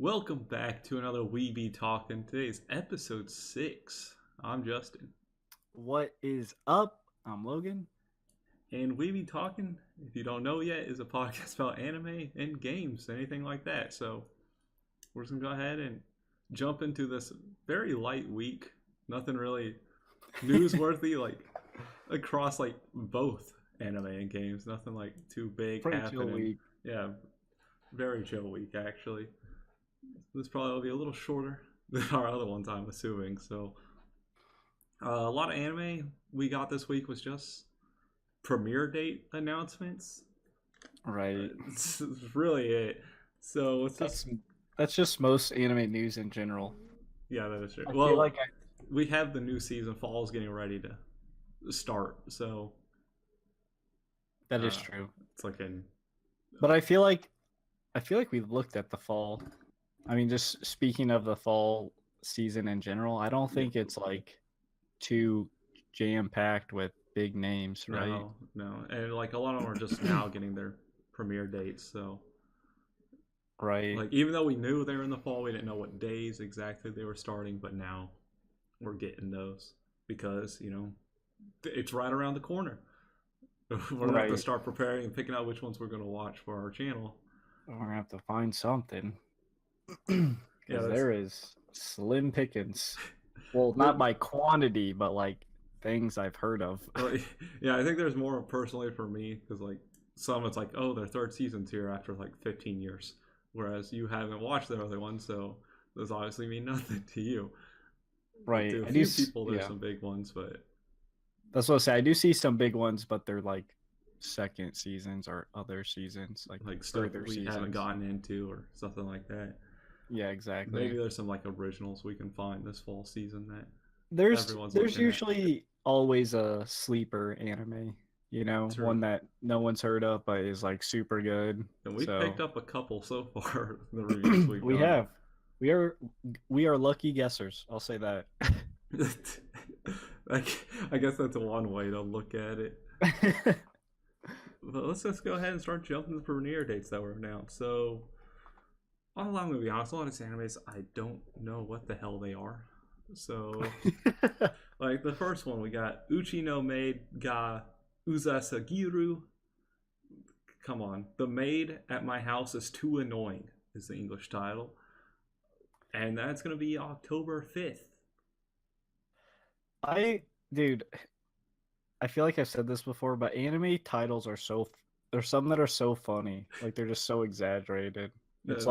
Welcome back to another We Be Talking. Today's episode 6. I'm Justin. What is up? I'm Logan. And We Be Talking, if you don't know yet, is a podcast about anime and games, anything like that. So we're just going to go ahead and jump into this very light week. Nothing really newsworthy, across both anime and games. Nothing too big Pretty happening. chill week. Yeah, very chill week actually. This probably will be a little shorter than our other ones, I'm assuming. So, a lot of anime we got this week was just premiere date announcements. Right. It's really it. So that's just most anime news in general. Yeah, that is true. I Well, feel like we have the new season. Fall's getting ready to start. So that is true. It's like in. But I feel like we've looked at the fall. I mean, just speaking of the fall season in general, I don't think it's too jam-packed with big names, right? No. And a lot of them are just now getting their premiere dates, so right. Even though we knew they were in the fall, we didn't know what days exactly they were starting, but now we're getting those because, it's right around the corner. We're gonna have to start preparing and picking out which ones we're gonna watch for our channel. We're gonna have to find something. Because there is slim pickings. Well, not by quantity, but things I've heard of. Yeah, I think there's more personally for me because some it's oh, their third season's here after 15 years, whereas you haven't watched the other one, so those obviously mean nothing to you. Right. To a few people, there's some big ones, but that's what I say. I do see some big ones, but they're second seasons or other seasons, stuff we haven't gotten into or something like that. Yeah, exactly. Maybe there's some originals we can find this fall season that there's usually always a sleeper anime, one that no one's heard of but is super good. And we've picked up a couple so far. The reviews we've done. We are lucky guessers. I'll say that. I guess that's one way to look at it. But let's just go ahead and start jumping to the premiere dates that were announced. So, I'm going to be honest, a lot of these animes, I don't know what the hell they are. So, the first one, we got Uchi no Maid ga Uzasagiru. Come on. The Maid at My House is Too Annoying is the English title. And that's going to be October 5th. Dude, I feel like I've said this before, but anime titles are there's some that are so funny. They're just so exaggerated. It's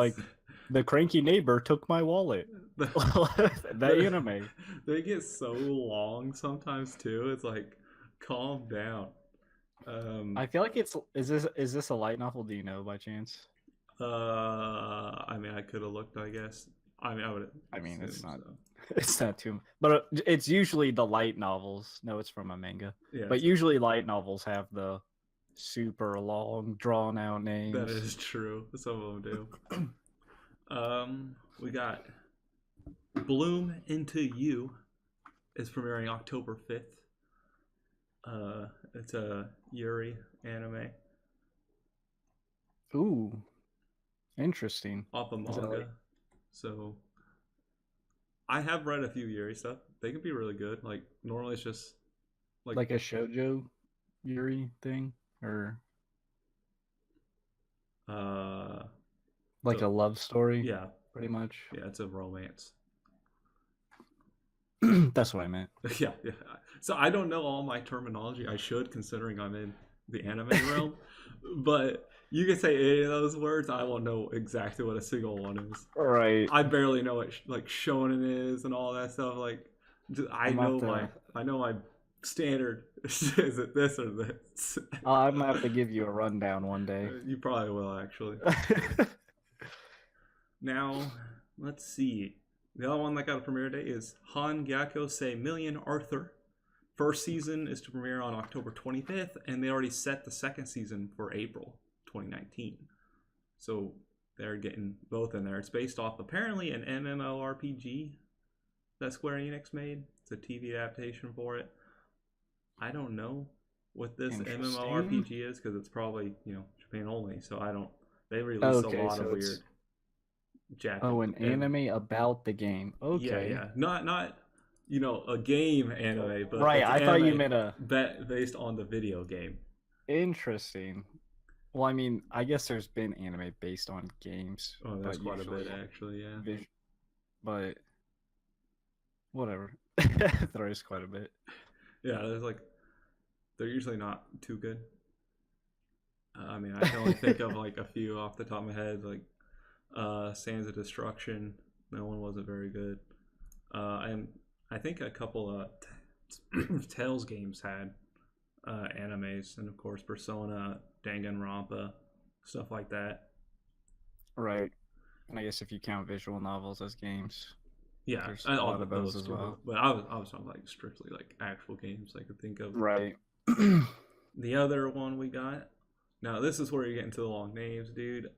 The Cranky Neighbor Took My Wallet. That anime. They get so long sometimes too. It's calm down. I feel like is this a light novel? Do you know by chance? I mean, I could have looked, I guess. I mean, it's not. So. It's not too, but it's usually the light novels. No, it's from a manga. Yeah, but usually light novels have the super long, drawn out names. That is true. Some of them do. We got Bloom Into You is premiering October 5th. It's a Yuri anime. Ooh, interesting. Off of manga. So I have read a few Yuri stuff. They can be really good. Normally it's just a shoujo Yuri thing, or a love story. Yeah, pretty much. Yeah, it's a romance. That's what I meant. Yeah. So I don't know all my terminology. I should, considering I'm in the anime realm. But you can say any of those words, I won't know exactly what a single one is. Right. I barely know what shonen is and all that stuff. I know my standard. Is it this or this? I'm gonna have to give you a rundown one day. You probably will, actually. Now, let's see. The other one that got a premiere date is Han Gyako Se Million Arthur. First season is to premiere on October 25th, and they already set the second season for April 2019. So they're getting both in there. It's based off, apparently, an MMORPG that Square Enix made. It's a TV adaptation for it. I don't know what this MMORPG is because it's probably, Japan only. So I don't. They release a lot of weird Oh, an anime about the game. Yeah, Okay. yeah, not a game anime, but Right, it's I thought you anime meant a based on the video game. interesting. Well, I mean, I guess there's been anime based on games, Oh, there's but quite a bit usually actually. Yeah, but whatever. There is quite a bit. yeah. They're usually not too good. I mean, I can only think of like a few off the top of my head, like Sands of Destruction. That one wasn't very good. And I think a couple of Tales games had animes, and of course Persona, Danganronpa, stuff like that. Right. And I guess if you count visual novels as games, Yeah, there's and a all lot of those those as too. well. But I was talking like strictly like actual games I could think of. Right. The other one we got. Now this is where you get into the long names, dude.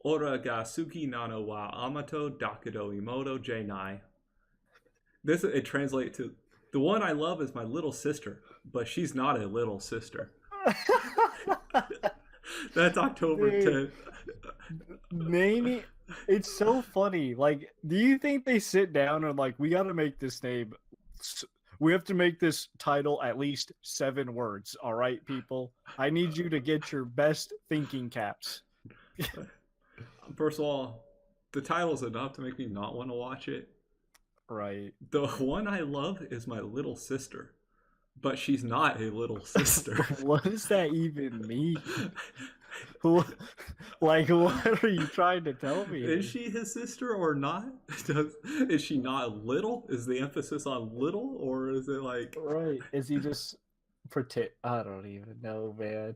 Ora ga Suki Nano wa Amato Dakido Imoto J9. This it translates to the one I love is my little sister, but she's not a little sister. That's October Dude, 10th. naming it's so funny. Like, do you think they sit down and like, we got to make this name? We have to make this title at least 7 words. All right, people. I need you to get your best thinking caps. First of all, the title's enough to make me not want to watch it. Right. The one I love is my little sister, but she's not a little sister. What does that even mean? Like, what are you trying to tell me? Is she his sister or not? Is she not little? Is the emphasis on little, or is it like right? Is he just pretend? I don't even know, man.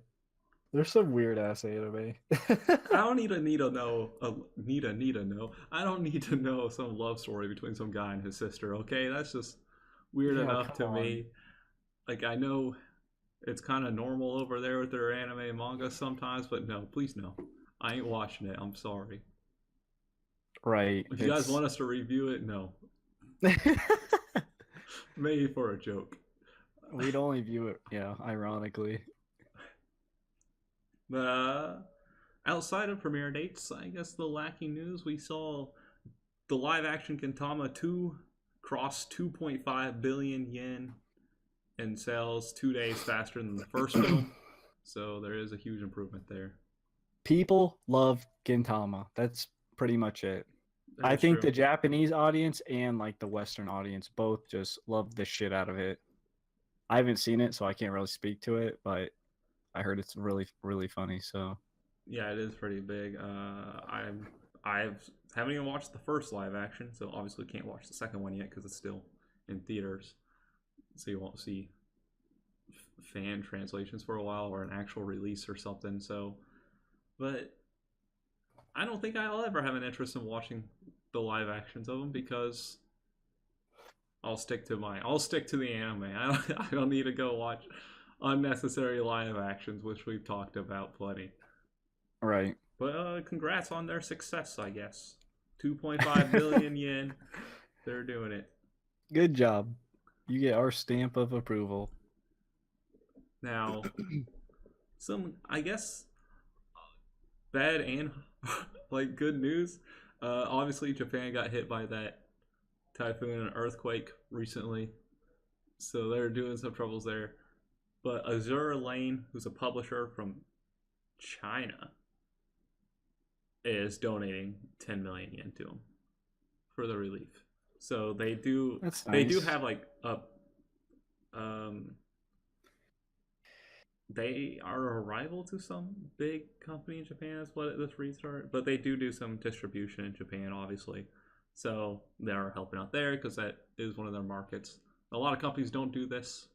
There's some weird ass anime. I don't need to know. Know. I don't need to know some love story between some guy and his sister. Okay, that's just weird Yeah, enough to come on. me. Like I know it's kind of normal over there with their anime and manga sometimes, but no, please no. I ain't watching it. I'm sorry. Right. If you guys want us to review it, no. Maybe for a joke. We'd only view it, yeah, ironically. Outside of premiere dates, I guess the lacking news we saw the live action Gintama 2 cross 2.5 billion yen in sales 2 days faster than the first film. So there is a huge improvement there. People love Gintama. That's pretty much it. I think the Japanese audience and like the Western audience both just love the shit out of it. I haven't seen it, so I can't really speak to it, but I heard it's really, really funny. So yeah, it is pretty big. I haven't even watched the first live action, so obviously can't watch the second one yet because it's still in theaters. So you won't see fan translations for a while or an actual release or something. So, but I don't think I'll ever have an interest in watching the live actions of them because I'll stick to the anime. I don't need to go watch unnecessary live actions, which we've talked about plenty. right. But congrats on their success, I guess. 2.5 billion yen. They're doing it. Good job. You get our stamp of approval. Now, some, I guess, bad and like good news. Obviously, Japan got hit by that typhoon and earthquake recently, so they're doing some troubles there. But Azur Lane, who's a publisher from China, is donating 10 million yen to them for the relief. So they do. That's nice. They do have like a. They are a rival to some big company in Japan. Is what this restart, but they do some distribution in Japan, obviously. So they're helping out there because that is one of their markets. A lot of companies don't do this.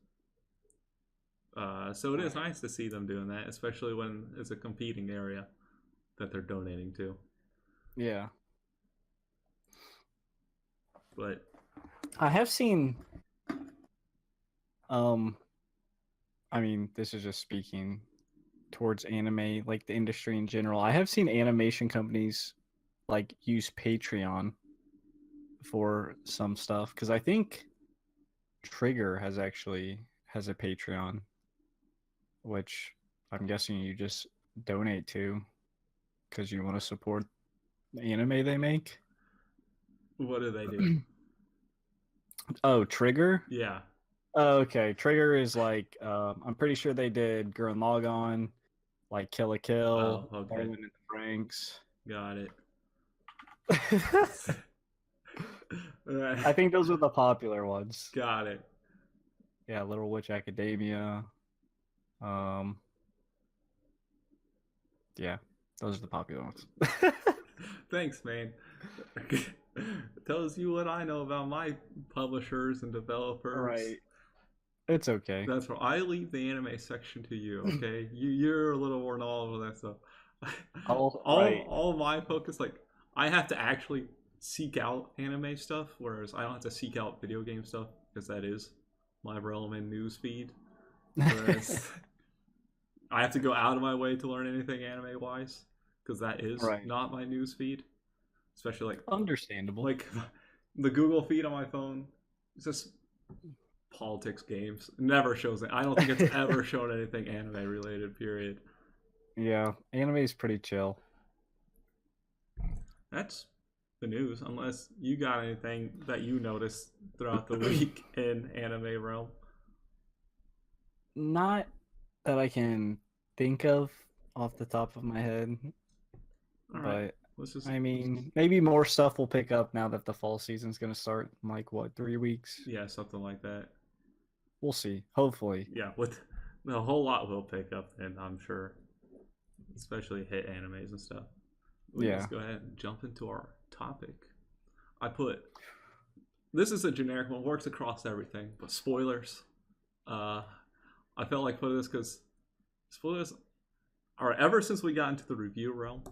So it is nice to see them doing that, especially when it's a competing area that they're donating to. Yeah. But I have seen I mean, this is just speaking towards anime, like the industry in general. I have seen animation companies like use Patreon for some stuff because I think Trigger has a Patreon, which I'm guessing you just donate to because you want to support the anime they make. What do they do? Oh, Trigger? Yeah. Oh, okay. Trigger is like I'm pretty sure they did Gurren Lagann, like Kill la Kill, Oh, okay. Darwin in the Franxx. Got it. I think those are the popular ones. Got it. Yeah, Little Witch Academia. Um, yeah, those are the popular ones. Thanks, man. Tells you what I know about my publishers and developers. Right. It's okay. That's where I leave the anime section to you. Okay, you're a little more knowledgeable of that stuff. All my focus, like I have to actually seek out anime stuff, whereas I don't have to seek out video game stuff because that is my relevant news feed. Whereas I have to go out of my way to learn anything anime wise because that is not my news feed. Especially like understandable. Like the Google feed on my phone, it's just politics, games. It never shows it. I don't think it's ever shown anything anime related. Period. Yeah, anime is pretty chill. That's the news, unless you got anything that you noticed throughout the week in anime realm. Not that I can think of off the top of my head. All right. But I mean, maybe more stuff will pick up now that the fall season's going to start in like, what, 3 weeks? Yeah, something like that. We'll see. Hopefully. Yeah, with a whole lot will pick up then, I'm sure. Especially hit animes and stuff. Let's go ahead and jump into our topic. This is a generic one, works across everything, but spoilers. I felt like putting this because spoilers are, ever since we got into the review realm,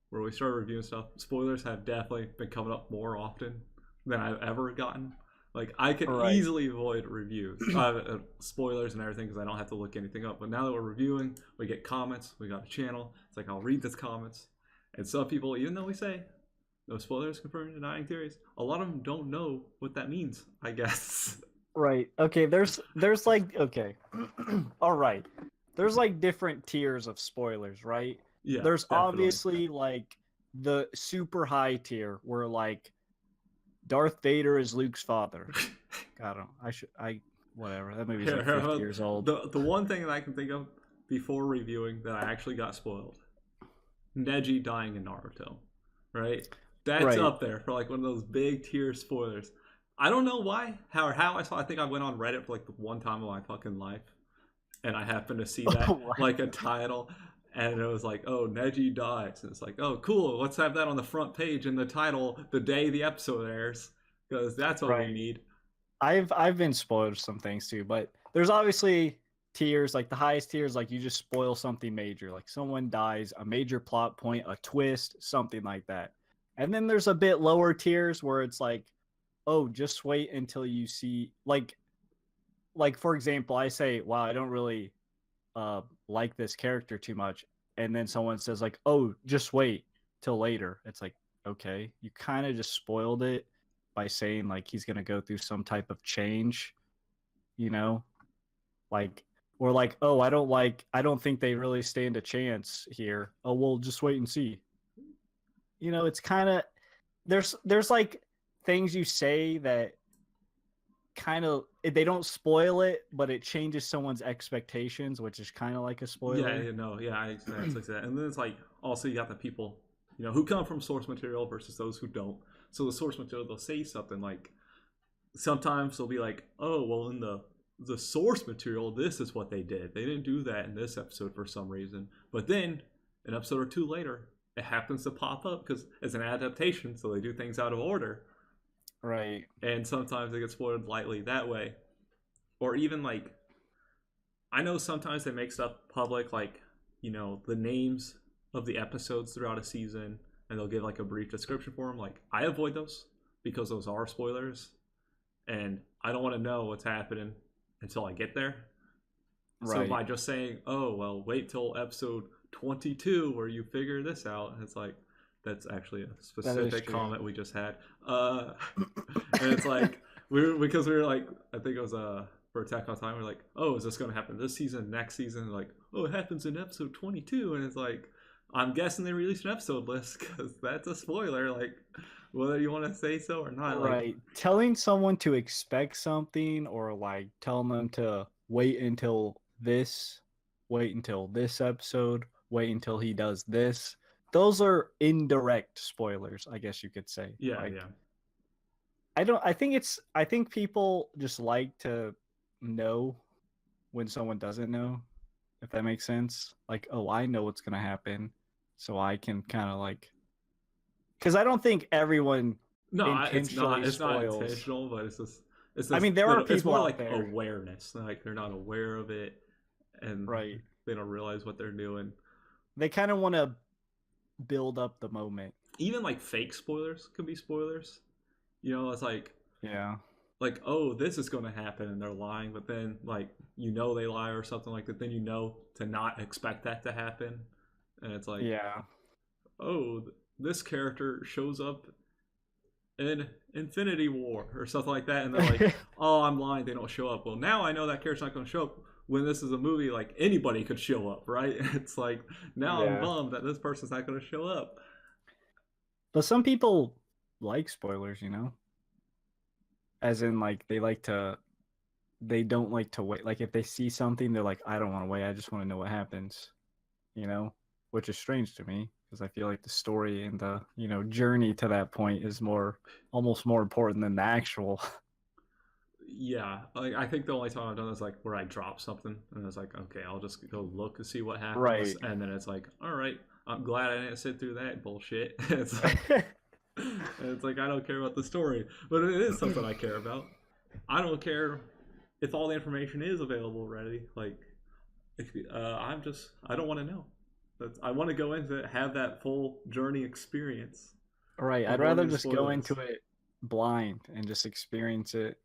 where we started reviewing stuff, spoilers have definitely been coming up more often than I've ever gotten. Like, I could easily avoid reviews, spoilers and everything, because I don't have to look anything up. But now that we're reviewing, we get comments, we got a channel. It's like, I'll read this comments. And some people, even though we say, no spoilers, confirming, denying theories, a lot of them don't know what that means, I guess. Right. Okay, there's like, okay. All right. There's like different tiers of spoilers, right? Yeah. There's obviously like the super high tier where like Darth Vader is Luke's father. God, whatever. That movie's like 50 years old. The one thing that I can think of before reviewing that I actually got spoiled, Neji dying in Naruto, right? That's up there for like one of those big tier spoilers. I don't know why, how I saw. I think I went on Reddit for like the one time in my fucking life, and I happened to see that like a title, and it was like, "Oh, Neji dies," and it's like, "Oh, cool. Let's have that on the front page in the title the day the episode airs, because that's what we need." I've been spoiled some things too, but there's obviously tiers. Like the highest tiers, like you just spoil something major, like someone dies, a major plot point, a twist, something like that. And then there's a bit lower tiers where it's like, oh, just wait until you see, like for example, I say, wow, I don't really like this character too much, and then someone says like, oh, just wait till later. It's like, okay, you kind of just spoiled it by saying like he's gonna go through some type of change, you know, like, or like, oh, I don't think they really stand a chance here. Oh, well, just wait and see. You know, it's kind of, there's like things you say that kind of, they don't spoil it, but it changes someone's expectations, which is kind of like a spoiler. I exactly say that. And then it's like, also you got the people, you know, who come from source material versus those who don't. So the source material, they'll say something like, sometimes they'll be like, oh, well, in the source material, this is what they did. They didn't do that in this episode for some reason. But then an episode or two later, it happens to pop up because it's an adaptation, so they do things out of order. Right. And sometimes they get spoiled lightly that way. Or even like, I know sometimes they make stuff public, like, you know, the names of the episodes throughout a season, and they'll give like a brief description for them. Like, I avoid those because those are spoilers, and I don't want to know what's happening until I get there. So by just saying, oh, well, wait till episode 22 where you figure this out, and it's like, that's actually a specific comment we just had. And it's like, because we were like, I think it was for Attack on Titan, we're like, oh, is this going to happen this season, next season? Like, oh, it happens in episode 22. And it's like, I'm guessing they released an episode list because that's a spoiler. Like, whether you want to say so or not. Right. Telling someone to expect something or like telling them to wait until this episode, wait until he does this. Those are indirect spoilers, I guess you could say. Yeah, like, yeah. I think people just like to know when someone doesn't know, if that makes sense. Like, oh, I know what's gonna happen, so I can kind of like, because I don't think everyone No, intentionally it's not spoils. intentional, but it's just I mean, there are people it's more out like there. awareness. Like they're not aware of it, and Right. they don't realize what they're doing. They kind of want to build up the moment. Even like fake spoilers could be spoilers. You know, it's like, yeah, like, oh, this is going to happen, and they're lying, but then like they lie or something like that. Then to not expect that to happen, and it's like, yeah, oh, this character shows up in Infinity War or something like that, and they're like, oh, I'm lying, they don't show up. Well, now I know that character's not going to show up. When this is a movie, like anybody could show up, right? It's like now I'm bummed that this person's not going to show up. But some people like spoilers, you know, as in like they don't like to wait. Like if they see something, they're like, I don't want to wait. I just want to know what happens, you know, which is strange to me because I feel like the story and the journey to that point is almost more important than the actual. Yeah, like I think the only time I've done is like where I drop something and it's like, okay, I'll just go look and see what happens, right? And then it's like, all right, I'm glad I didn't sit through that bullshit. It's like, I don't care about the story, but it is something I care about. I don't care if all the information is available already. Like, I don't want to know. I want to go into it, have that full journey experience. Right. I'd rather just go into it blind and just experience it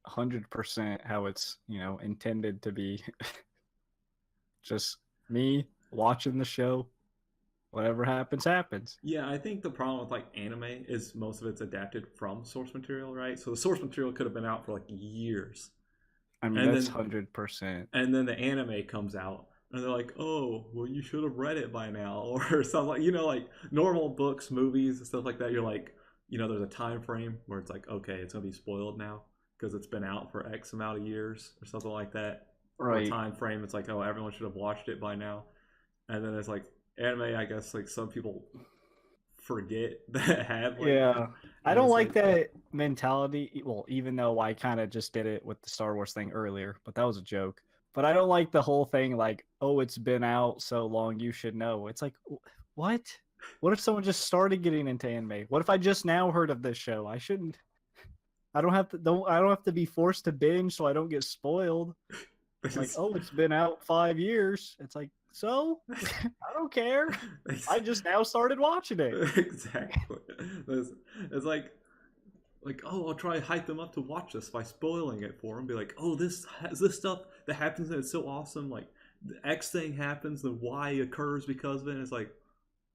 100% how it's intended to be. Just me watching the show, whatever happens. Yeah, I think the problem with like anime is most of it's adapted from source material, right? So the source material could have been out for like years. I mean, that's 100%. And then the anime comes out and they're like, oh, well, you should have read it by now, or something like, like normal books, movies and stuff like that. You're like, there's a time frame where it's like, okay, it's gonna be spoiled now because it's been out for X amount of years or something like that. Right. Or time frame, it's like, oh, everyone should have watched it by now. And then it's like anime, I guess, like some people forget that have. Like, yeah, I don't like that mentality. Well, even though I kind of just did it with the Star Wars thing earlier, but that was a joke. But I don't like the whole thing like, oh, it's been out so long, you should know. It's like, what? What if someone just started getting into anime? What if I just now heard of this show? I shouldn't. I don't have to be forced to binge so I don't get spoiled. Like, oh, it's been out 5 years. It's like, so I don't care. I just now started watching it. Exactly. It's like, oh, I'll try to hype them up to watch this by spoiling it for them. Be like, oh, this stuff that happens and it's so awesome. Like the X thing happens, the Y occurs because of it. And it's like,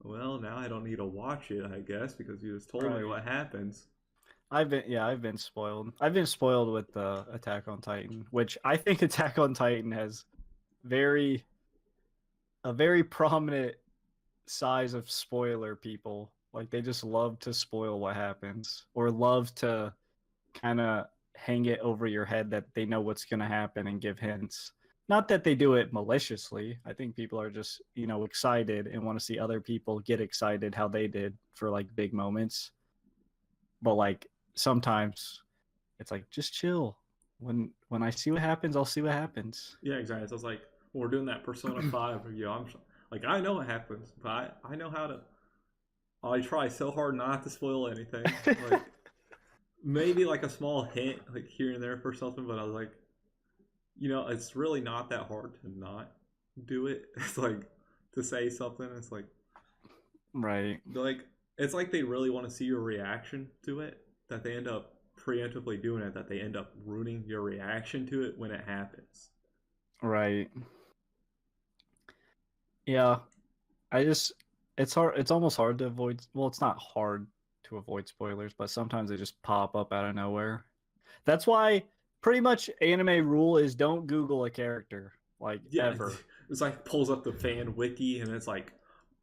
well, now I don't need to watch it, I guess, because you just told me what happens. I've been spoiled. I've been spoiled with Attack on Titan, which I think Attack on Titan has a very prominent size of spoiler people. Like they just love to spoil what happens or love to kind of hang it over your head that they know what's going to happen and give hints. Not that they do it maliciously. I think people are just, excited and want to see other people get excited how they did for like big moments. But like sometimes it's like, just chill. When I see what happens, I'll see what happens. Yeah, exactly. So it's like, we're doing that Persona 5. I'm like, I know what happens, but I know how to. I try so hard not to spoil anything. Like, maybe like a small hint, like here and there for something, but I was like, it's really not that hard to not do it. It's like to say something. It's like, right. Like, it's like they really want to see your reaction to it, that they end up preemptively doing it, that they end up ruining your reaction to it when it happens. Right. Yeah. It's hard. It's almost hard to avoid. Well, it's not hard to avoid spoilers, but sometimes they just pop up out of nowhere. That's why pretty much anime rule is don't Google a character, like, ever. It's like pulls up the fan wiki and it's like,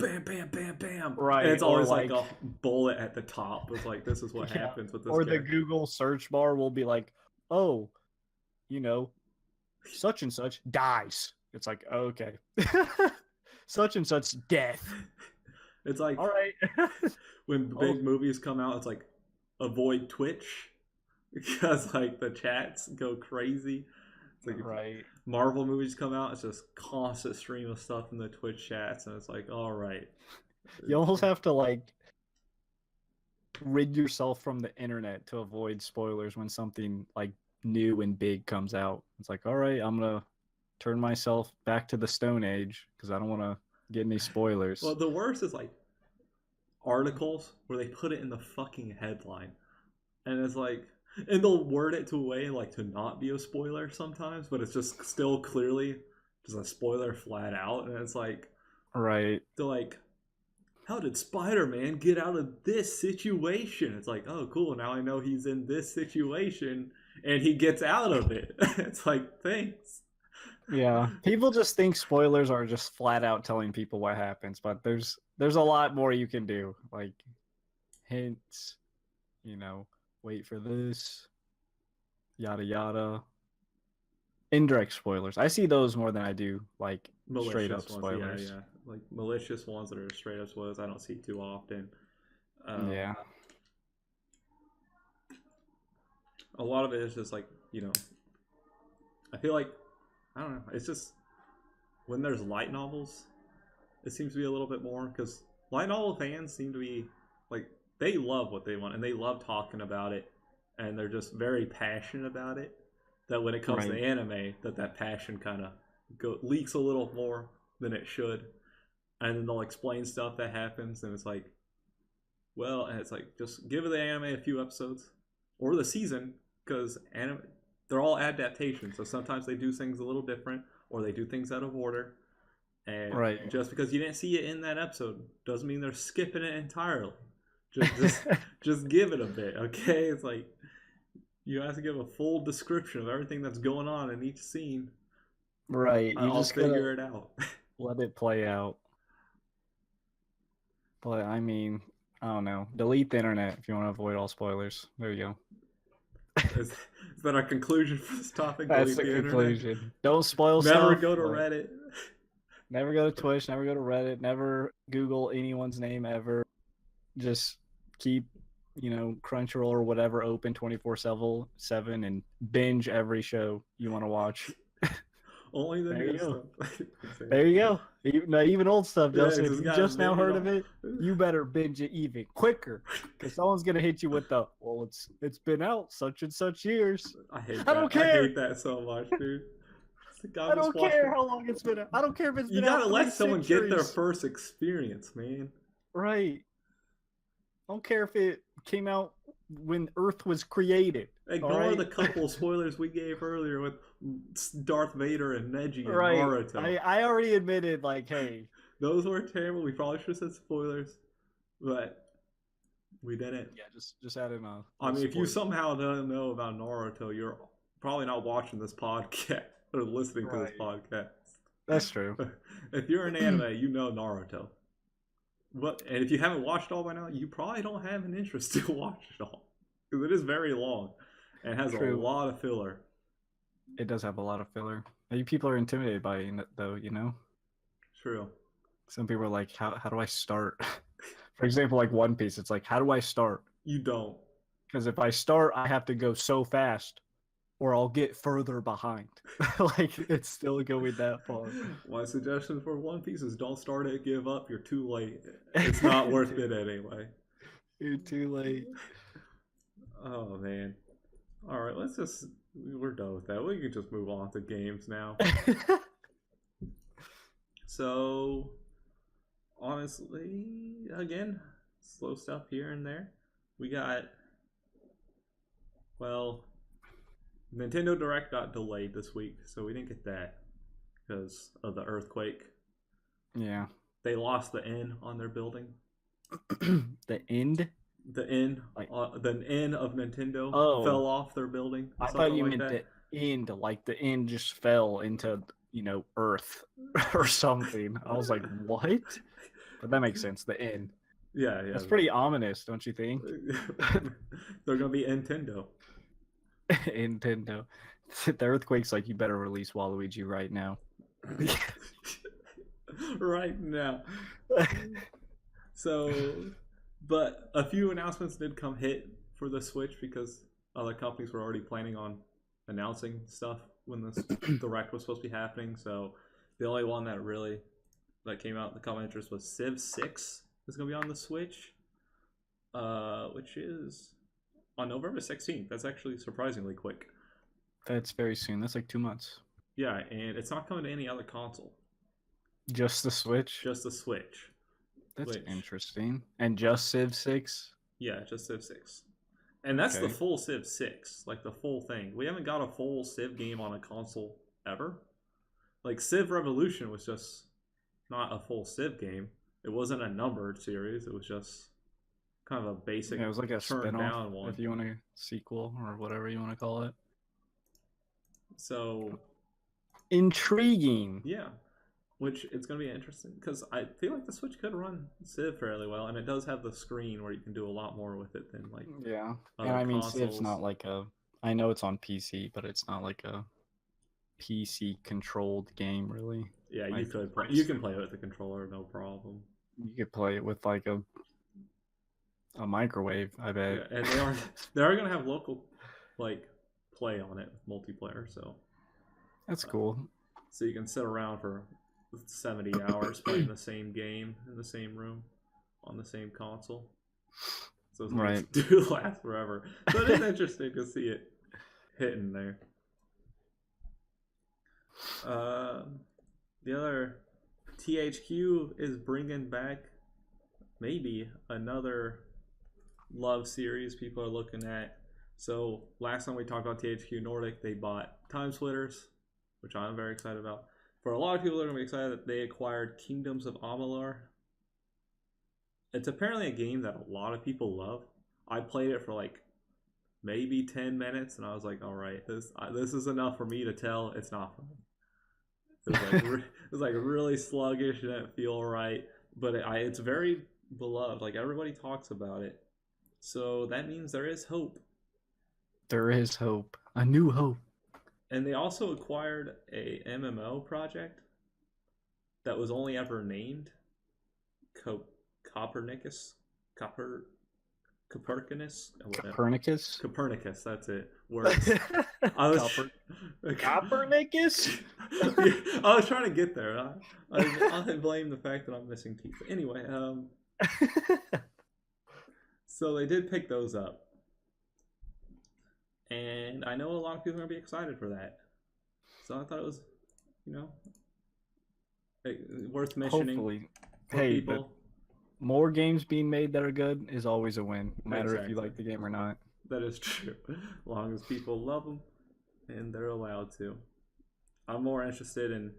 bam, bam, bam, bam. Right, And it's or always like like a bullet at the top. It's like, this is what yeah, happens with this or the character. Google search bar will be like, oh, you know, such and such dies. It's like, okay. Such and such death. It's like, All right. when big movies come out, it's like, avoid Twitch because like the chats go crazy. It's like right. Marvel movies come out, it's just constant stream of stuff in the Twitch chats, and it's like, all right. You almost have to like rid yourself from the internet to avoid spoilers when something like new and big comes out. It's like, all right, I'm gonna turn myself back to the Stone Age because I don't want to get any spoilers. Well, the worst is like articles where they put it in the fucking headline, and it's like, and they'll word it to a way like to not be a spoiler sometimes, but it's just still clearly just a spoiler flat out, and it's like, right. they're like, how did Spider-Man get out of this situation? It's like, oh, cool, now I know he's in this situation, and he gets out of it. It's like, thanks. Yeah, people just think spoilers are just flat out telling people what happens, but there's a lot more you can do, like hints, wait for this, yada yada. Indirect spoilers. I see those more than I do like malicious straight up spoilers. Yeah. Like malicious ones that are straight up spoilers, I don't see too often. Yeah. A lot of it is just like, I feel like, I don't know, it's just when there's light novels, it seems to be a little bit more, because light novel fans seem to be like, they love what they want and they love talking about it, and they're just very passionate about it, that when it comes to anime, that passion kind of leaks a little more than it should, and then they'll explain stuff that happens, and it's like, well, and it's like, just give the anime a few episodes or the season, because anime, they're all adaptations, so sometimes they do things a little different, or they do things out of order, and just because you didn't see it in that episode doesn't mean they're skipping it entirely. Just give it a bit, okay? It's like, you have to give a full description of everything that's going on in each scene. Right. I'll just figure it out. Let it play out. But I mean, I don't know. Delete the internet if you want to avoid all spoilers. There you go. Is that our conclusion for this topic? That's the conclusion. Internet? Don't spoil stuff. Never go to Reddit. Never go to Twitch. Never go to Reddit. Never Google anyone's name ever. Just keep, Crunchyroll or whatever open 24/7 and binge every show you want to watch. Only the new stuff. There you go. Even old stuff, Justin. If you just now heard of it, you better binge it even quicker, because someone's gonna hit you with the, well, it's been out such and such years. I don't care. I hate that so much, dude. I don't care how long it's been out. I don't care if it's been out. You gotta let someone get their first experience, man. Right. I don't care if it came out when Earth was created. Ignore the couple spoilers we gave earlier with Darth Vader and Neji and Naruto. I already admitted, like, hey, those were terrible. We probably should have said spoilers, but we didn't. Yeah, just add in a. I mean, if you somehow don't know about Naruto, you're probably not watching this podcast or listening to this podcast. That's true. If you're an anime, you know Naruto. And if you haven't watched all by now, you probably don't have an interest to watch it all, because it is very long and has a lot of filler. It does have a lot of filler. Maybe people are intimidated by it, though. True. Some people are like, how do I start? For example, like One Piece, it's like, how do I start? You don't, because if I start, I have to go so fast, or I'll get further behind. Like, it's still going that far. My suggestion for One Piece is don't start it, give up. You're too late. It's not worth it anyway. You're too late. Oh, man. All right, we're done with that. We can just move on to games now. So, honestly, again, slow stuff here and there. We got, Nintendo Direct got delayed this week, so we didn't get that because of the earthquake. Yeah. They lost the N on their building. The end? The N. The N of Nintendo fell off their building. I thought you meant the end, like the end just fell into, Earth or something. I was like, what? But that makes sense. The N. Yeah. That's pretty ominous, don't you think? They're gonna be Nintendo. Nintendo. The Earthquake's like, you better release Waluigi right now. Right now. So, but a few announcements did come hit for the Switch because other companies were already planning on announcing stuff when this direct was supposed to be happening. So the only one that came out in the common interest was Civ 6 is going to be on the Switch, which is on November 16th. That's actually surprisingly quick. That's very soon. That's like 2 months. Yeah, and it's not coming to any other console. Just the Switch? Just the Switch. That's interesting. And just Civ 6? Yeah, just Civ 6. And that's the full Civ 6, like the full thing. We haven't got a full Civ game on a console ever. Like Civ Revolution was just not a full Civ game. It wasn't a numbered series. It was just kind of a basic. Yeah, it was like a spin-off, one. if you want a sequel or whatever you want to call it. So intriguing. Yeah, which it's going to be interesting because I feel like the Switch could run Civ fairly well, and it does have the screen where you can do a lot more with it than like and I mean Civ's not like a. I know it's on PC, but it's not like a PC controlled game really. Yeah, you could play. You can play it with the controller, no problem. You could play it with like a microwave, I bet. Yeah, and they are going to have local like play on it, multiplayer. So that's cool. So you can sit around for 70 hours playing the same game in the same room on the same console. So it's do last forever. So it is interesting to see it hitting there. The other THQ is bringing back maybe another love series people are looking at. So last time we talked about THQ Nordic, they bought Time Splitters, which I'm very excited about. For a lot of people, they're going to be excited that they acquired Kingdoms of Amalur. It's apparently a game that a lot of people love. I played it for like maybe 10 minutes, and I was like, all right, this is enough for me to tell it's not for me. It was like really sluggish, and didn't feel right, but it's very beloved. Like everybody talks about it. So that means there is hope. There is hope. A new hope. And they also acquired a MMO project that was only ever named Copernicus. Copernicus, that's it. Words. Copernicus? I was trying to get there. I blame the fact that I'm missing teeth. But anyway, so they did pick those up. And I know a lot of people are going to be excited for that. So I thought it was, worth mentioning. Hopefully. Hey, but more games being made that are good is always a win, no matter if you like the game or not. That is true. As long as people love them and they're allowed to. I'm more interested in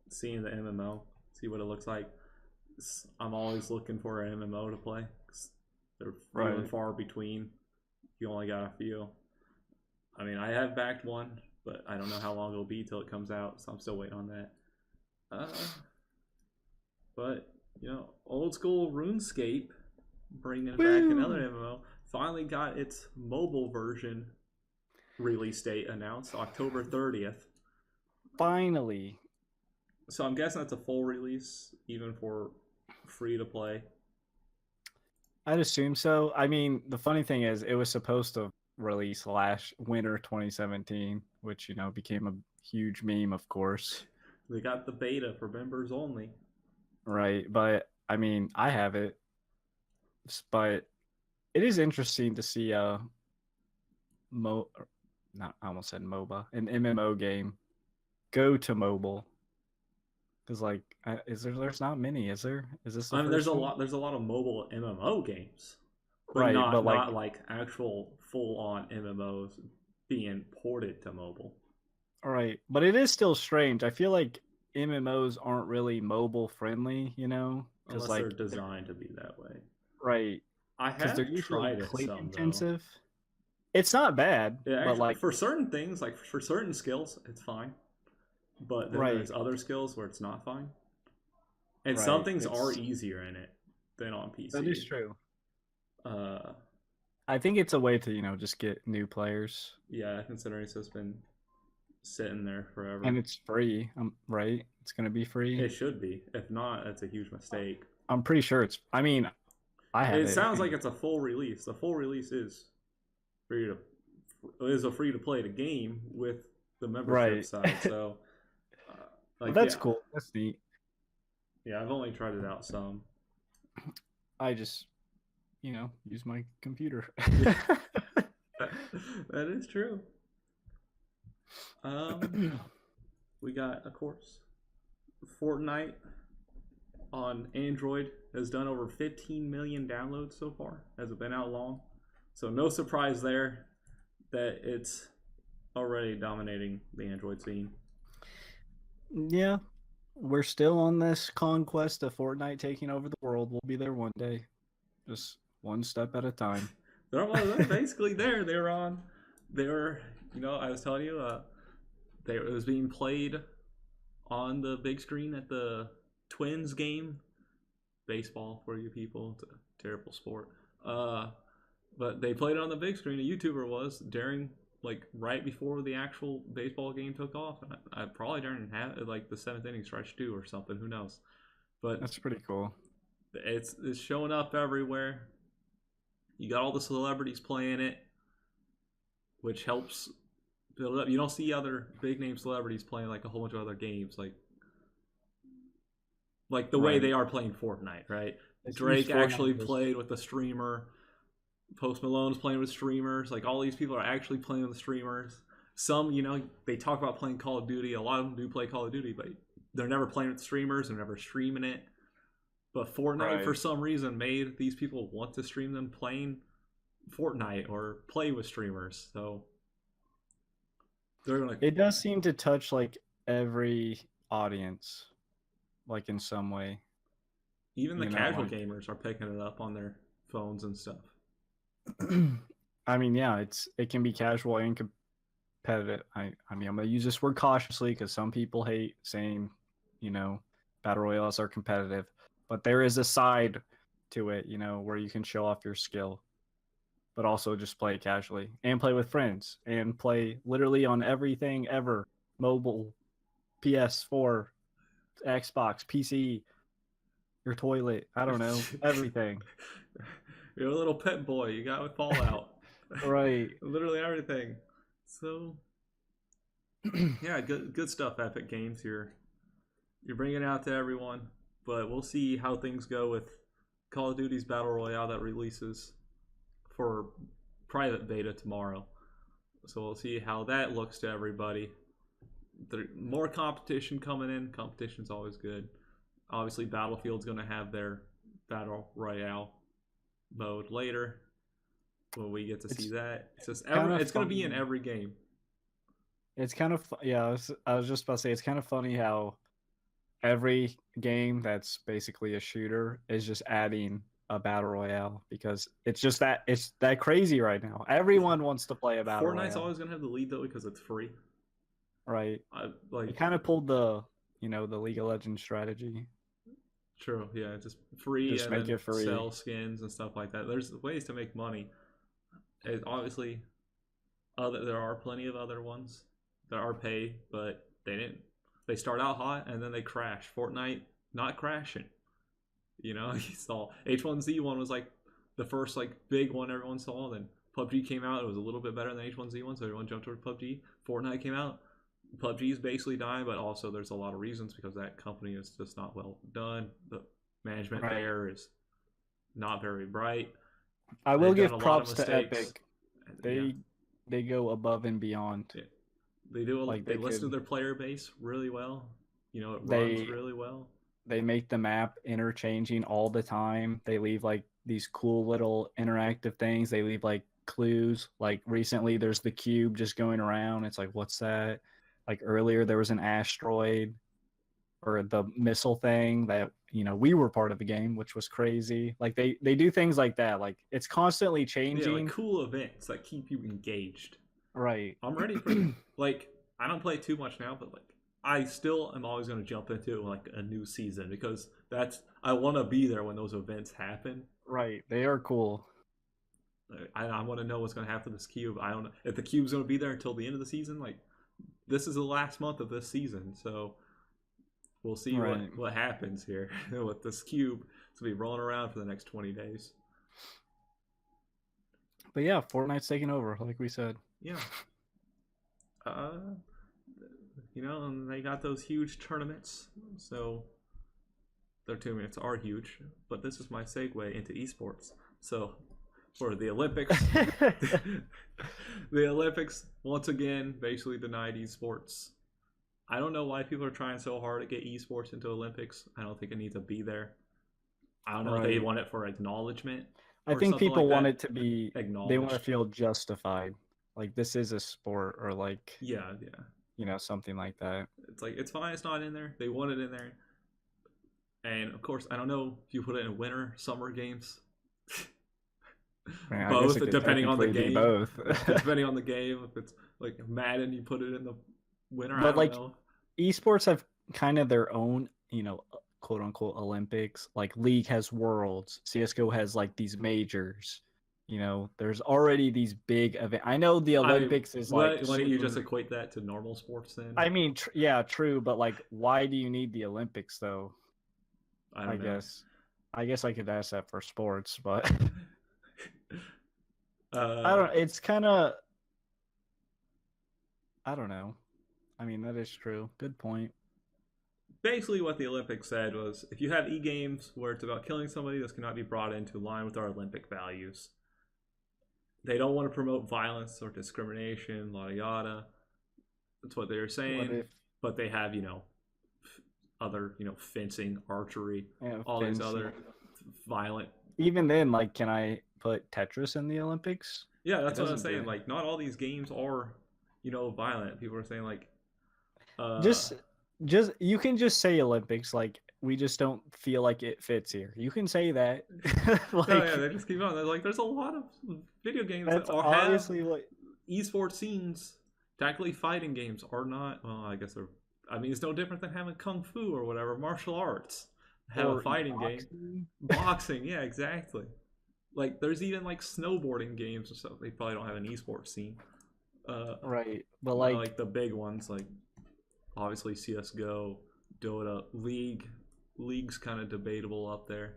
seeing the MMO, see what it looks like. I'm always looking for an MMO to play. They're few and far between. You only got a few. I mean, I have backed one, but I don't know how long it'll be till it comes out, so I'm still waiting on that. But old school RuneScape, bringing back another MMO, finally got its mobile version release date announced, October 30th. Finally. So I'm guessing that's a full release, even for free to play. I'd assume so. I mean, the funny thing is, it was supposed to release last winter 2017, which, became a huge meme, of course. They got the beta for members only. Right, but I mean, I have it. But it is interesting to see I almost said MOBA, an MMO game go to mobile. Because there's not many, is there? Is this? There's a lot of mobile MMO games, but not like actual full-on MMOs being ported to mobile. All right, but it is still strange. I feel like MMOs aren't really mobile friendly, Unless they're designed to be that way. Right. I have tried it some, intensive. It's not bad, but like for certain things, like for certain skills, it's fine. But then there's other skills where it's not fine. And some Right. things are easier in it than on PC. That is true. Uh, I think it's a way to, just get new players. yeah, considering it's just been sitting there forever. And it's free, right? It's going to be free. It should be. If not, that's a huge mistake. I'm pretty sure it's, I mean, I have it. It sounds like it's a full release. The full release is a free to play game with the membership side. So, that's cool. That's neat. Yeah, I've only tried it out some. I just, use my computer. That is true. We got, of course, Fortnite on Android has done over 15 million downloads so far. Has it been out long? So no surprise there that it's already dominating the Android scene. Yeah, we're still on this conquest of Fortnite taking over the world. We'll be there one day, just one step at a time. They're basically there. They were, I was telling you, it was being played on the big screen at the Twins game. Baseball for you people, it's a terrible sport. But they played it on the big screen. A YouTuber was during, right before the actual baseball game took off, and I probably during the seventh inning stretch too or something. Who knows? But that's pretty cool. It's showing up everywhere. You got all the celebrities playing it, which helps build it up. You don't see other big name celebrities playing a whole bunch of other games, like the way they are playing Fortnite, right? Drake actually played with a streamer. Post Malone's playing with streamers. All these people are actually playing with streamers. Some, they talk about playing Call of Duty. A lot of them do play Call of Duty, but they're never playing with streamers. They're never streaming it. But Fortnite, for some reason, made these people want to stream them playing Fortnite or play with streamers. So they're gonna. It does seem to touch every audience, in some way. Even the casual gamers are picking it up on their phones and stuff. I mean, yeah, it can be casual and competitive. I mean, I'm gonna use this word cautiously because some people hate saying, battle royales are competitive, but there is a side to it, where you can show off your skill, but also just play it casually and play with friends and play literally on everything ever: mobile, PS4, Xbox, PC, your toilet. I don't know, everything. You're a little pet boy. You got with Fallout. Right. Literally everything. So, yeah, good stuff, Epic Games. You're bringing it out to everyone. But we'll see how things go with Call of Duty's Battle Royale that releases for private beta tomorrow. So we'll see how that looks to everybody. There's more competition coming in. Competition's always good. Obviously, Battlefield's going to have their Battle Royale mode later when we get to see that. It's going to be in every game. It's kind of I was just about to say it's kind of funny how every game that's basically a shooter is just adding a battle royale because it's that crazy right now. Everyone wants to play a battle royale. Fortnite's always going to have the lead though because it's free. Right. It kind of pulled the the League of Legends strategy. True, yeah, just free, just make it free, sell skins and stuff like that. There's ways to make money. Obviously, there are plenty of other ones that are paid, but they start out hot and then they crash. Fortnite not crashing. You saw H1Z1 was the first big one everyone saw. Then PUBG came out. It was a little bit better than H1Z1, so everyone jumped towards PUBG. Fortnite came out. PUBG is basically dying, but also there's a lot of reasons because that company is just not well done. The management there is not very bright. I will give props to Epic. They go above and beyond. Yeah. They do. They listen to their player base really well. It runs really well. They make the map interchanging all the time. They leave these cool little interactive things. They leave clues. Recently, there's the cube just going around. It's what's that? Earlier there was an asteroid or the missile thing that we were part of the game, which was crazy. They do things like that. It's constantly changing. Yeah, cool events that keep you engaged. Right. I'm ready for I don't play too much now, but I still am always going to jump into like a new season because I want to be there when those events happen. Right, they are cool. I want to know what's going to happen to this cube. I don't know if the cube's going to be there until the end of the season. Like this is the last month of this season, so we'll see what happens here with this cube. It's going to be rolling around for the next 20 days. But yeah, Fortnite's taking over, like we said. Yeah. You know, and they got those huge tournaments, so their tournaments are huge. But this is my segue into esports. So for the Olympics, the Olympics once again basically denied esports. I don't know why people are trying so hard to get esports into Olympics. I don't think it needs to be there. I don't know if they want it for acknowledgement. I think people want it to be acknowledged. They want to feel justified. Like this is a sport, or like yeah. You know, something like that. It's like it's fine. It's not in there. They want it in there. And of course, I don't know if you put it in winter, summer games. Man, both, depending on the game. Both. Depending on the game, if it's like Madden, you put it in the winter. But like, esports have kind of their own, you know, quote unquote Olympics. Like League has Worlds, CS:GO has like these majors. You know, there's already these big events. I know the Olympics is like. Why don't you just equate that to normal sports then? I mean, yeah, true, but like, why do you need the Olympics though? I guess I could ask that for sports, but I don't. It's kind of. I don't know. I mean, that is true. Good point. Basically, what the Olympics said was, if you have e-games where it's about killing somebody, this cannot be brought into line with our Olympic values. They don't want to promote violence or discrimination, yada yada. That's what they're saying. But they have, you know, other, you know, fencing, archery, all these other violent. Even then, like, can I put Tetris in the Olympics? Yeah, that's what I'm saying. Like, not all these games are, you know, violent. People are saying like, just you can just say Olympics. Like, we just don't feel like it fits here. You can say that. Like, no, yeah, they just keep on. They're like, there's a lot of video games that have like esports scenes. Technically, fighting games are not. Well, I guess they're. I mean, it's no different than having kung fu or whatever, martial arts. Have a fighting game, boxing. Yeah, exactly. Like, there's even like snowboarding games and stuff. They probably don't have an esports scene. Right, but like the big ones, like obviously CS:GO, Dota, League's kind of debatable up there.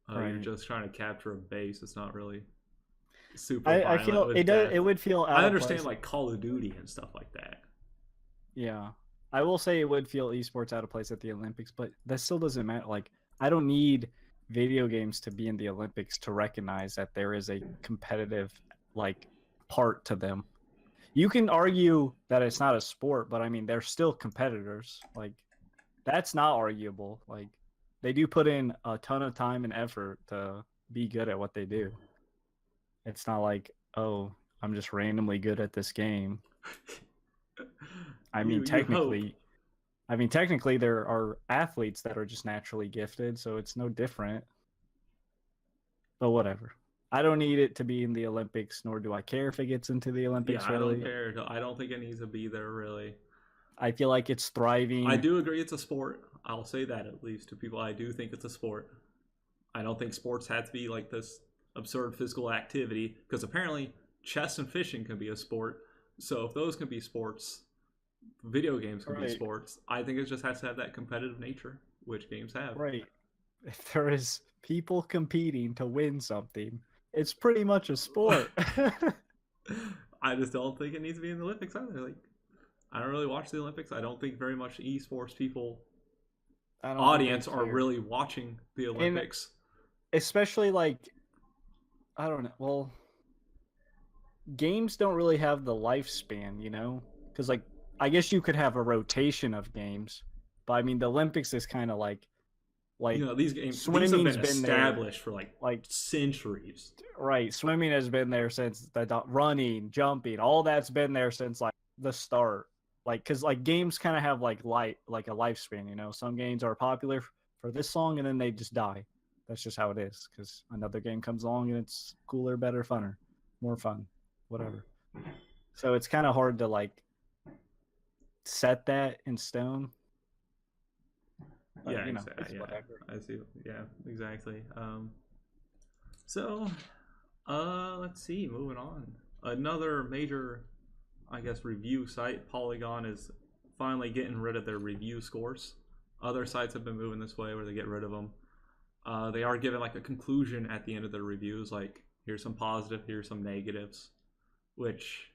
Right. You're just trying to capture a base. It's not really super. I feel it does. It would feel. I understand like Call of Duty and stuff like that. Yeah, I will say it would feel esports out of place at the Olympics, but that still doesn't matter. Like, I don't need video games to be in the Olympics to recognize that there is a competitive like part to them. You can argue that it's not a sport, but I mean, they're still competitors. Like, that's not arguable. Like, they do put in a ton of time and effort to be good at what they do. It's not like, oh, I'm just randomly good at this game. I mean, technically, there are athletes that are just naturally gifted, so it's no different. But whatever. I don't need it to be in the Olympics, nor do I care if it gets into the Olympics. Yeah, really. I don't care. I don't think it needs to be there, really. I feel like it's thriving. I do agree it's a sport. I'll say that at least to people. I do think it's a sport. I don't think sports have to be like this absurd physical activity, because apparently chess and fishing can be a sport. So if those can be sports, video games can be sports. I think it just has to have that competitive nature, which games have. Right. If there is people competing to win something, it's pretty much a sport. I just don't think it needs to be in the Olympics either. Like, I don't really watch the Olympics. I don't think very much esports people, audience, are really watching the Olympics. Especially like, I don't know. Well, games don't really have the lifespan, you know? Because, like, I guess you could have a rotation of games, but I mean, the Olympics is kind of like, you know, these games have been established for like centuries. Right, swimming has been there since running, jumping, all that's been there since like the start. Like, because like games kind of have like a lifespan. You know, some games are popular for this long and then they just die. That's just how it is. Because another game comes along and it's cooler, better, funner, more fun, whatever. So it's kind of hard to like set that in stone. But, Yeah, it's exactly. Yeah, whatever. I see. Yeah, exactly. So, let's see. Moving on. Another major, I guess, review site, Polygon, is finally getting rid of their review scores. Other sites have been moving this way where they get rid of them. They are giving like a conclusion at the end of their reviews, like here's some positive, here's some negatives, which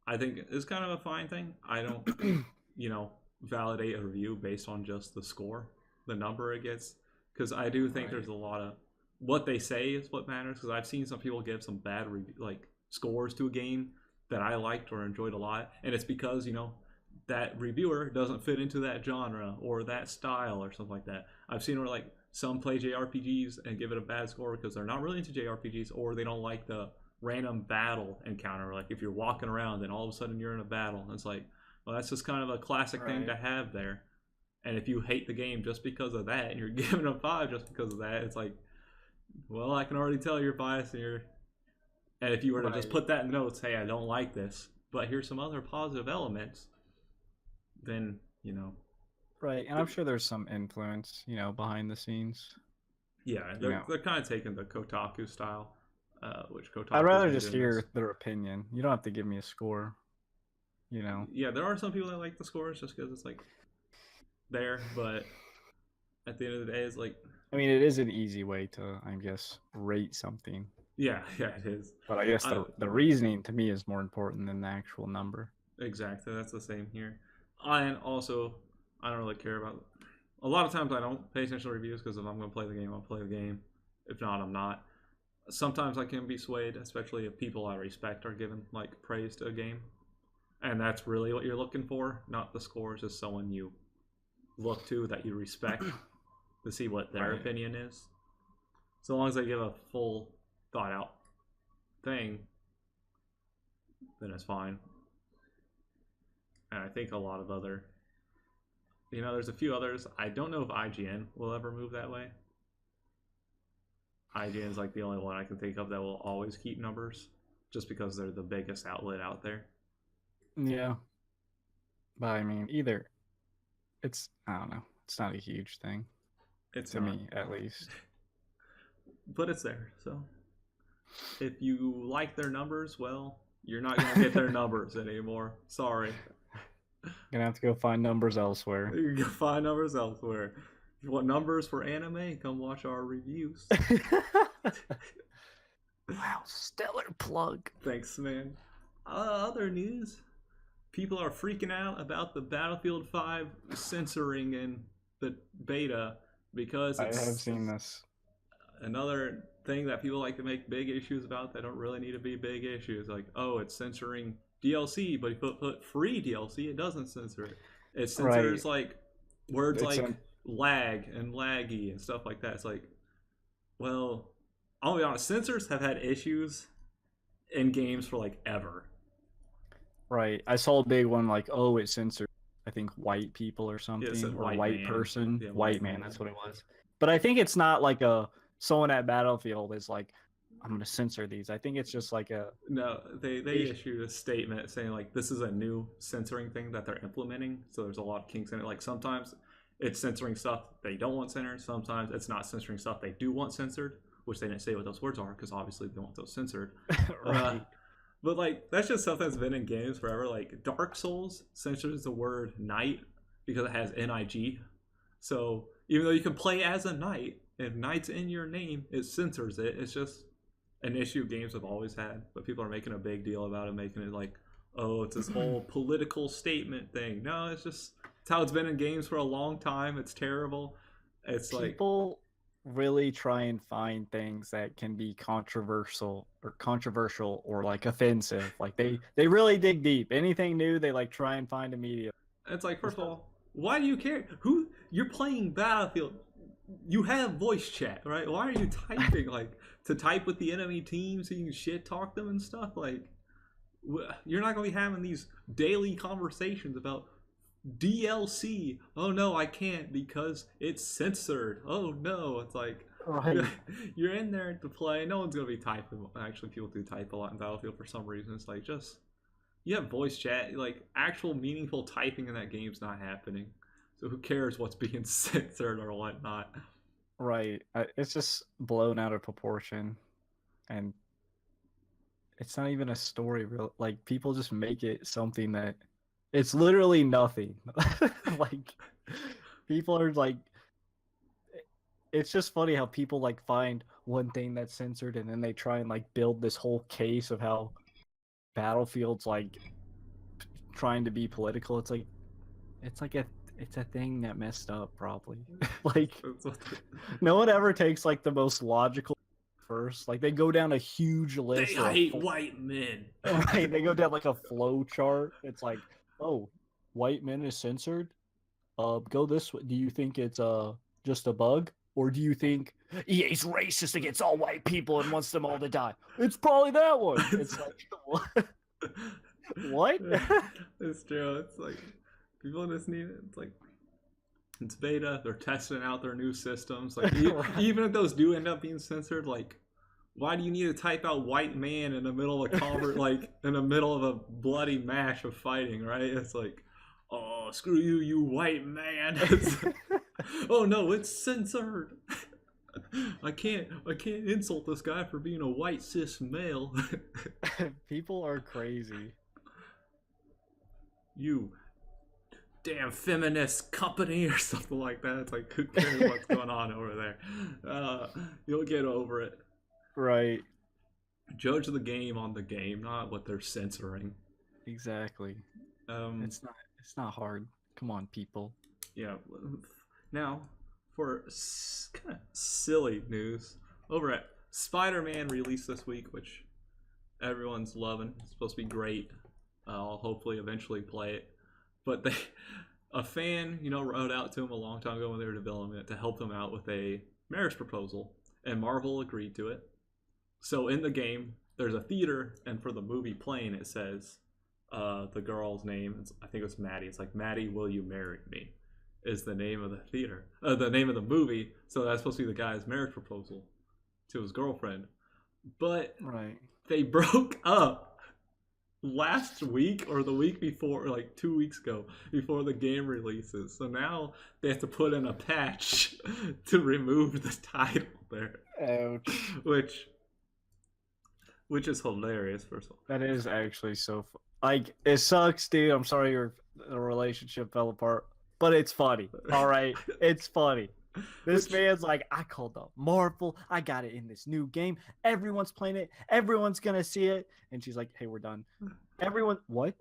I think is kind of a fine thing. I don't, validate a review based on just the score, the number it gets, because I do think there's a lot of what they say is what matters. Because I've seen some people give some bad like scores to a game that I liked or enjoyed a lot, and it's because that reviewer doesn't fit into that genre or that style or something like that. I've seen where like some play JRPGs and give it a bad score because they're not really into JRPGs, or they don't like the random battle encounter. Like if you're walking around and all of a sudden you're in a battle, and it's like, well, that's just kind of a classic thing to have there. And if you hate the game just because of that, and you're giving a 5 just because of that, it's like, well, I can already tell you're biased, and if you were to just put that in notes, hey, I don't like this, but here's some other positive elements, then Right, and I'm sure there's some influence, behind the scenes. Yeah, they're kind of taking the Kotaku style, which Kotaku. I'd rather just hear their opinion. You don't have to give me a score. Yeah, there are some people that like the scores just because it's like there, but at the end of the day, it's like. I mean, it is an easy way to, I guess, rate something. Yeah, it is. But I guess the reasoning to me is more important than the actual number. Exactly, that's the same here. And also, I don't really care about. A lot of times, I don't pay attention to reviews because if I'm going to play the game, I'll play the game. If not, I'm not. Sometimes I can be swayed, especially if people I respect are giving like praise to a game, and that's really what you're looking for, not the scores. Just someone you look to that you respect to see what their opinion is. So long as they give a full thought out thing, then it's fine. And I think a lot of other, there's a few others. I don't know if IGN will ever move that way. IGN is like the only one I can think of that will always keep numbers, just because they're the biggest outlet out there. Yeah. But I mean, I don't know. It's not a huge thing. It's to me, at least. But it's there. So if you like their numbers, well, you're not going to get their numbers anymore. Sorry. Gonna have to go find numbers elsewhere. You can find numbers elsewhere. If you want numbers for anime, come watch our reviews. Wow, stellar plug. Thanks, man. Other news. People are freaking out about the Battlefield 5 censoring in the beta because I have seen this. Another thing that people like to make big issues about that don't really need to be big issues. Like, oh, it's censoring DLC, but if you put free DLC, it doesn't censor it. It censors like words like lag and laggy and stuff like that. It's like, well, I'll be honest, censors have had issues in games for like ever. Right. I saw a big one like, oh, it censored, I think, white people or something, or white man. Person. Yeah, white man, that's what it was. But I think it's not like someone at Battlefield is like, I'm going to censor these. I think it's just like No, they issued a statement saying like this is a new censoring thing that they're implementing. So there's a lot of kinks in it. Like sometimes it's censoring stuff they don't want censored. Sometimes it's not censoring stuff they do want censored, which they didn't say what those words are because obviously they want those censored. Right. But like that's just stuff that's been in games forever. Like Dark Souls censors the word knight because it has NIG. So even though you can play as a knight, if knight's in your name, it censors it. It's just an issue games have always had, but people are making a big deal about it, making it like, oh, it's this whole political statement thing. No, it's how it's been in games for a long time. It's terrible. It's people really try and find things that can be controversial or like offensive. Like they really dig deep. Anything new, they like try and find immediately. It's like, first of all, why do you care? You're playing Battlefield? You have voice chat, right? Why are you typing to type with the enemy team so you can shit talk them and stuff? Like, you're not going to be having these daily conversations about DLC. Oh no, I can't because it's censored. Oh no, it's like you're in there to play. No one's going to be typing. Actually, people do type a lot in Battlefield for some reason. It's like just you have voice chat, like actual meaningful typing in that game's not happening. So who cares what's being censored or whatnot? Right. It's just blown out of proportion, and it's not even a story. Real, like people just make it something that it's literally nothing. Like people are like, it's just funny how people like find one thing that's censored, and then they try and like build this whole case of how Battlefield's like trying to be political. It's like it's a thing that messed up probably. Like no one ever takes like the most logical first. Like they go down a huge list. They hate white men. Right, they go down like a flow chart. It's like, oh, white men is censored. Go this way. Do you think it's just a bug, or do you think EA's racist against all white people and wants them all to die? It's probably that one. It's like what? What? It's true. It's like people just need it. It's like it's beta. They're testing out their new systems. Like Right. even if those do end up being censored, like why do you need to type out "white man" in the middle of a like in the middle of a bloody match of fighting? Right? It's like, oh, screw you, you white man. Oh no, it's censored. I can't insult this guy for being a white cis male. People are crazy. You damn feminist company or something like that. It's like, who cares what's going on over there? You'll get over it. Right. Judge the game on the game, not what they're censoring. Exactly. It's not hard. Come on, people. Yeah. Now, for kind of silly news, over at Spider-Man released this week, which everyone's loving. It's supposed to be great. I'll hopefully eventually play it. But a fan, wrote out to him a long time ago when they were developing it to help them out with a marriage proposal, and Marvel agreed to it. So in the game, there's a theater, and for the movie playing, it says the girl's name. I think it's Maddie. It's like, Maddie, will you marry me? Is the name of the theater, the name of the movie. So that's supposed to be the guy's marriage proposal to his girlfriend. But right, they broke up last week or the week before, like 2 weeks ago, before the game releases. So now they have to put in a patch to remove the title there. Ouch. Which is hilarious, first of all. That is actually so like, it sucks, dude. I'm sorry your relationship fell apart, but it's funny. All right, it's funny. This man's like, I called up Marvel. I got it in this new game. Everyone's playing it. Everyone's gonna see it. And she's like, hey, we're done. Everyone, what?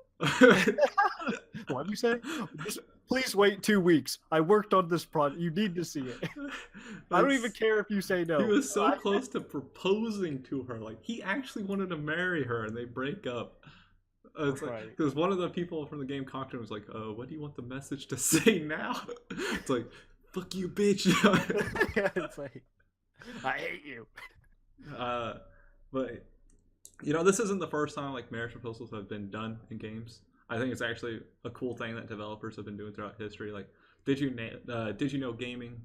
What did you say? Just please wait 2 weeks. I worked on this project. You need to see it. I don't even care if you say no. He was so close to proposing to her. Like, he actually wanted to marry her, and they break up. It's like, because one of the people from the game content was like, what do you want the message to say now? It's like, fuck you, bitch. It's like, I hate you. But this isn't the first time like marriage proposals have been done in games. I think it's actually a cool thing that developers have been doing throughout history. Like, Did You Know Gaming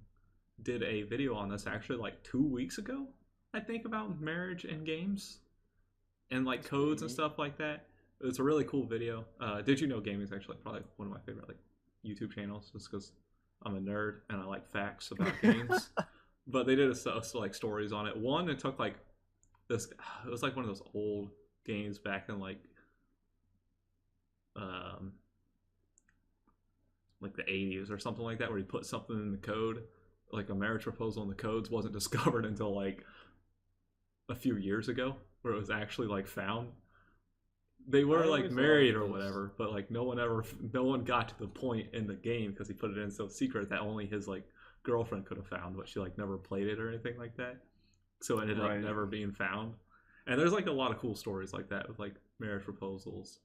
did a video on this actually like 2 weeks ago, I think, about marriage in games and like codes and stuff like that. It's a really cool video. Did You Know Gaming is actually probably one of my favorite like YouTube channels, just because I'm a nerd and I like facts about games. But they did like stories on it. One, it took like this. It was like one of those old games back in like the 80s or something like that, where you put something in the code, like a marriage proposal in the codes wasn't discovered until like a few years ago, where it was actually like found. They were like married or whatever, but like no one got to the point in the game because he put it in so secret that only his like girlfriend could have found, but she like never played it or anything like that. So it ended up never being found. And there's like a lot of cool stories like that with like marriage proposals.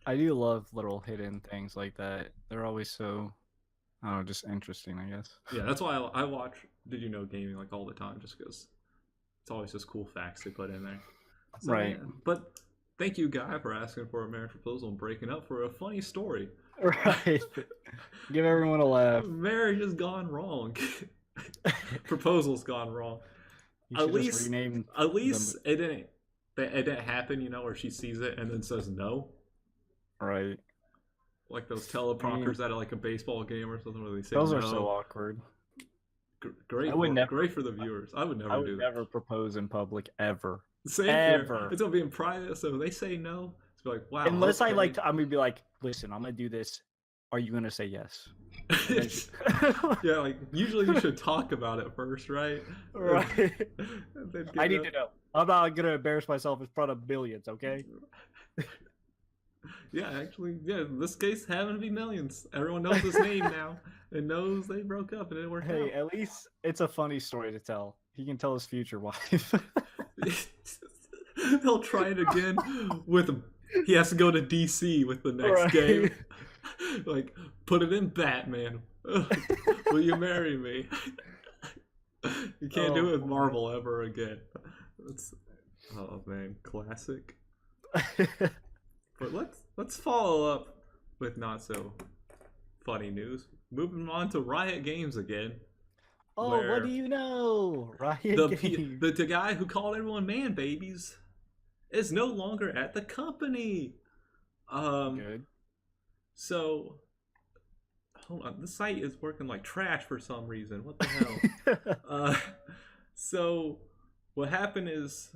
I do love little hidden things like that. They're always so, I don't know, just interesting, I guess. Yeah, that's why I watch Did You Know Gaming like all the time, just because it's always just cool facts they put in there. So, right. Yeah, but thank you, Guy, for asking for a marriage proposal and breaking up for a funny story. Right. Give everyone a laugh. Marriage has gone wrong. Proposal's gone wrong. At least it didn't happen, where she sees it and then says no. Right. Like those I mean, teleprompters at like a baseball game or something where they say those are so no. awkward. Great, great for the viewers. I would I never would do that. never propose in public ever. Same here. Ever. It's gonna be in private, so they say no. It's like, wow, Unless I okay. I'm gonna be like, listen, I'm gonna do this. Are you gonna say yes? Yeah, like usually you should talk about it first, right? Right. I need to know. I'm not gonna embarrass myself in front of millions, okay? Yeah, actually, yeah. In this case, having to be millions. Everyone knows his name now and knows they broke up and it worked out. Hey, at least it's a funny story to tell. He can tell his future wife. He'll try it again with. He has to go to DC with the next game. Like, put it in Batman. Will you marry me? You can't do it with Marvel ever again. Oh man, classic. But let's follow up with not so funny news. Moving on to Riot Games again. Oh, what do you know? Riot Games. The guy who called everyone man babies is no longer at the company. Good. So, hold on. This site is working like trash for some reason. What the hell? So, what happened is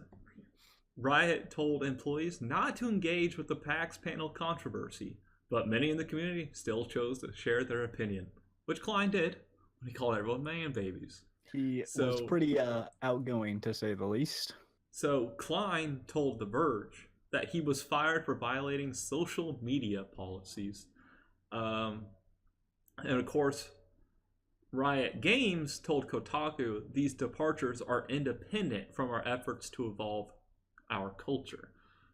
Riot told employees not to engage with the PAX panel controversy, but many in the community still chose to share their opinion, which Klein did when he called everyone man babies. He was pretty outgoing, to say the least. So Klein told The Verge that he was fired for violating social media policies. And of course, Riot Games told Kotaku these departures are independent from our efforts to evolve our culture.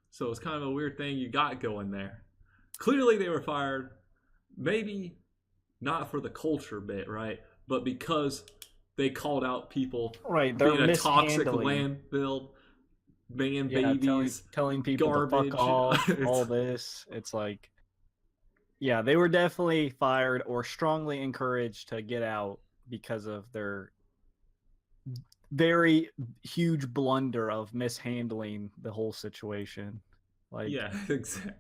So it's kind of a weird thing you got going there. Clearly they were fired, maybe not for the culture bit, right? But because they called out people they're being a toxic landfill, babies, telling people garbage. to fuck off, all this. It's like, yeah, they were definitely fired or strongly encouraged to get out because of their very huge blunder of mishandling the whole situation. Like, yeah, exactly.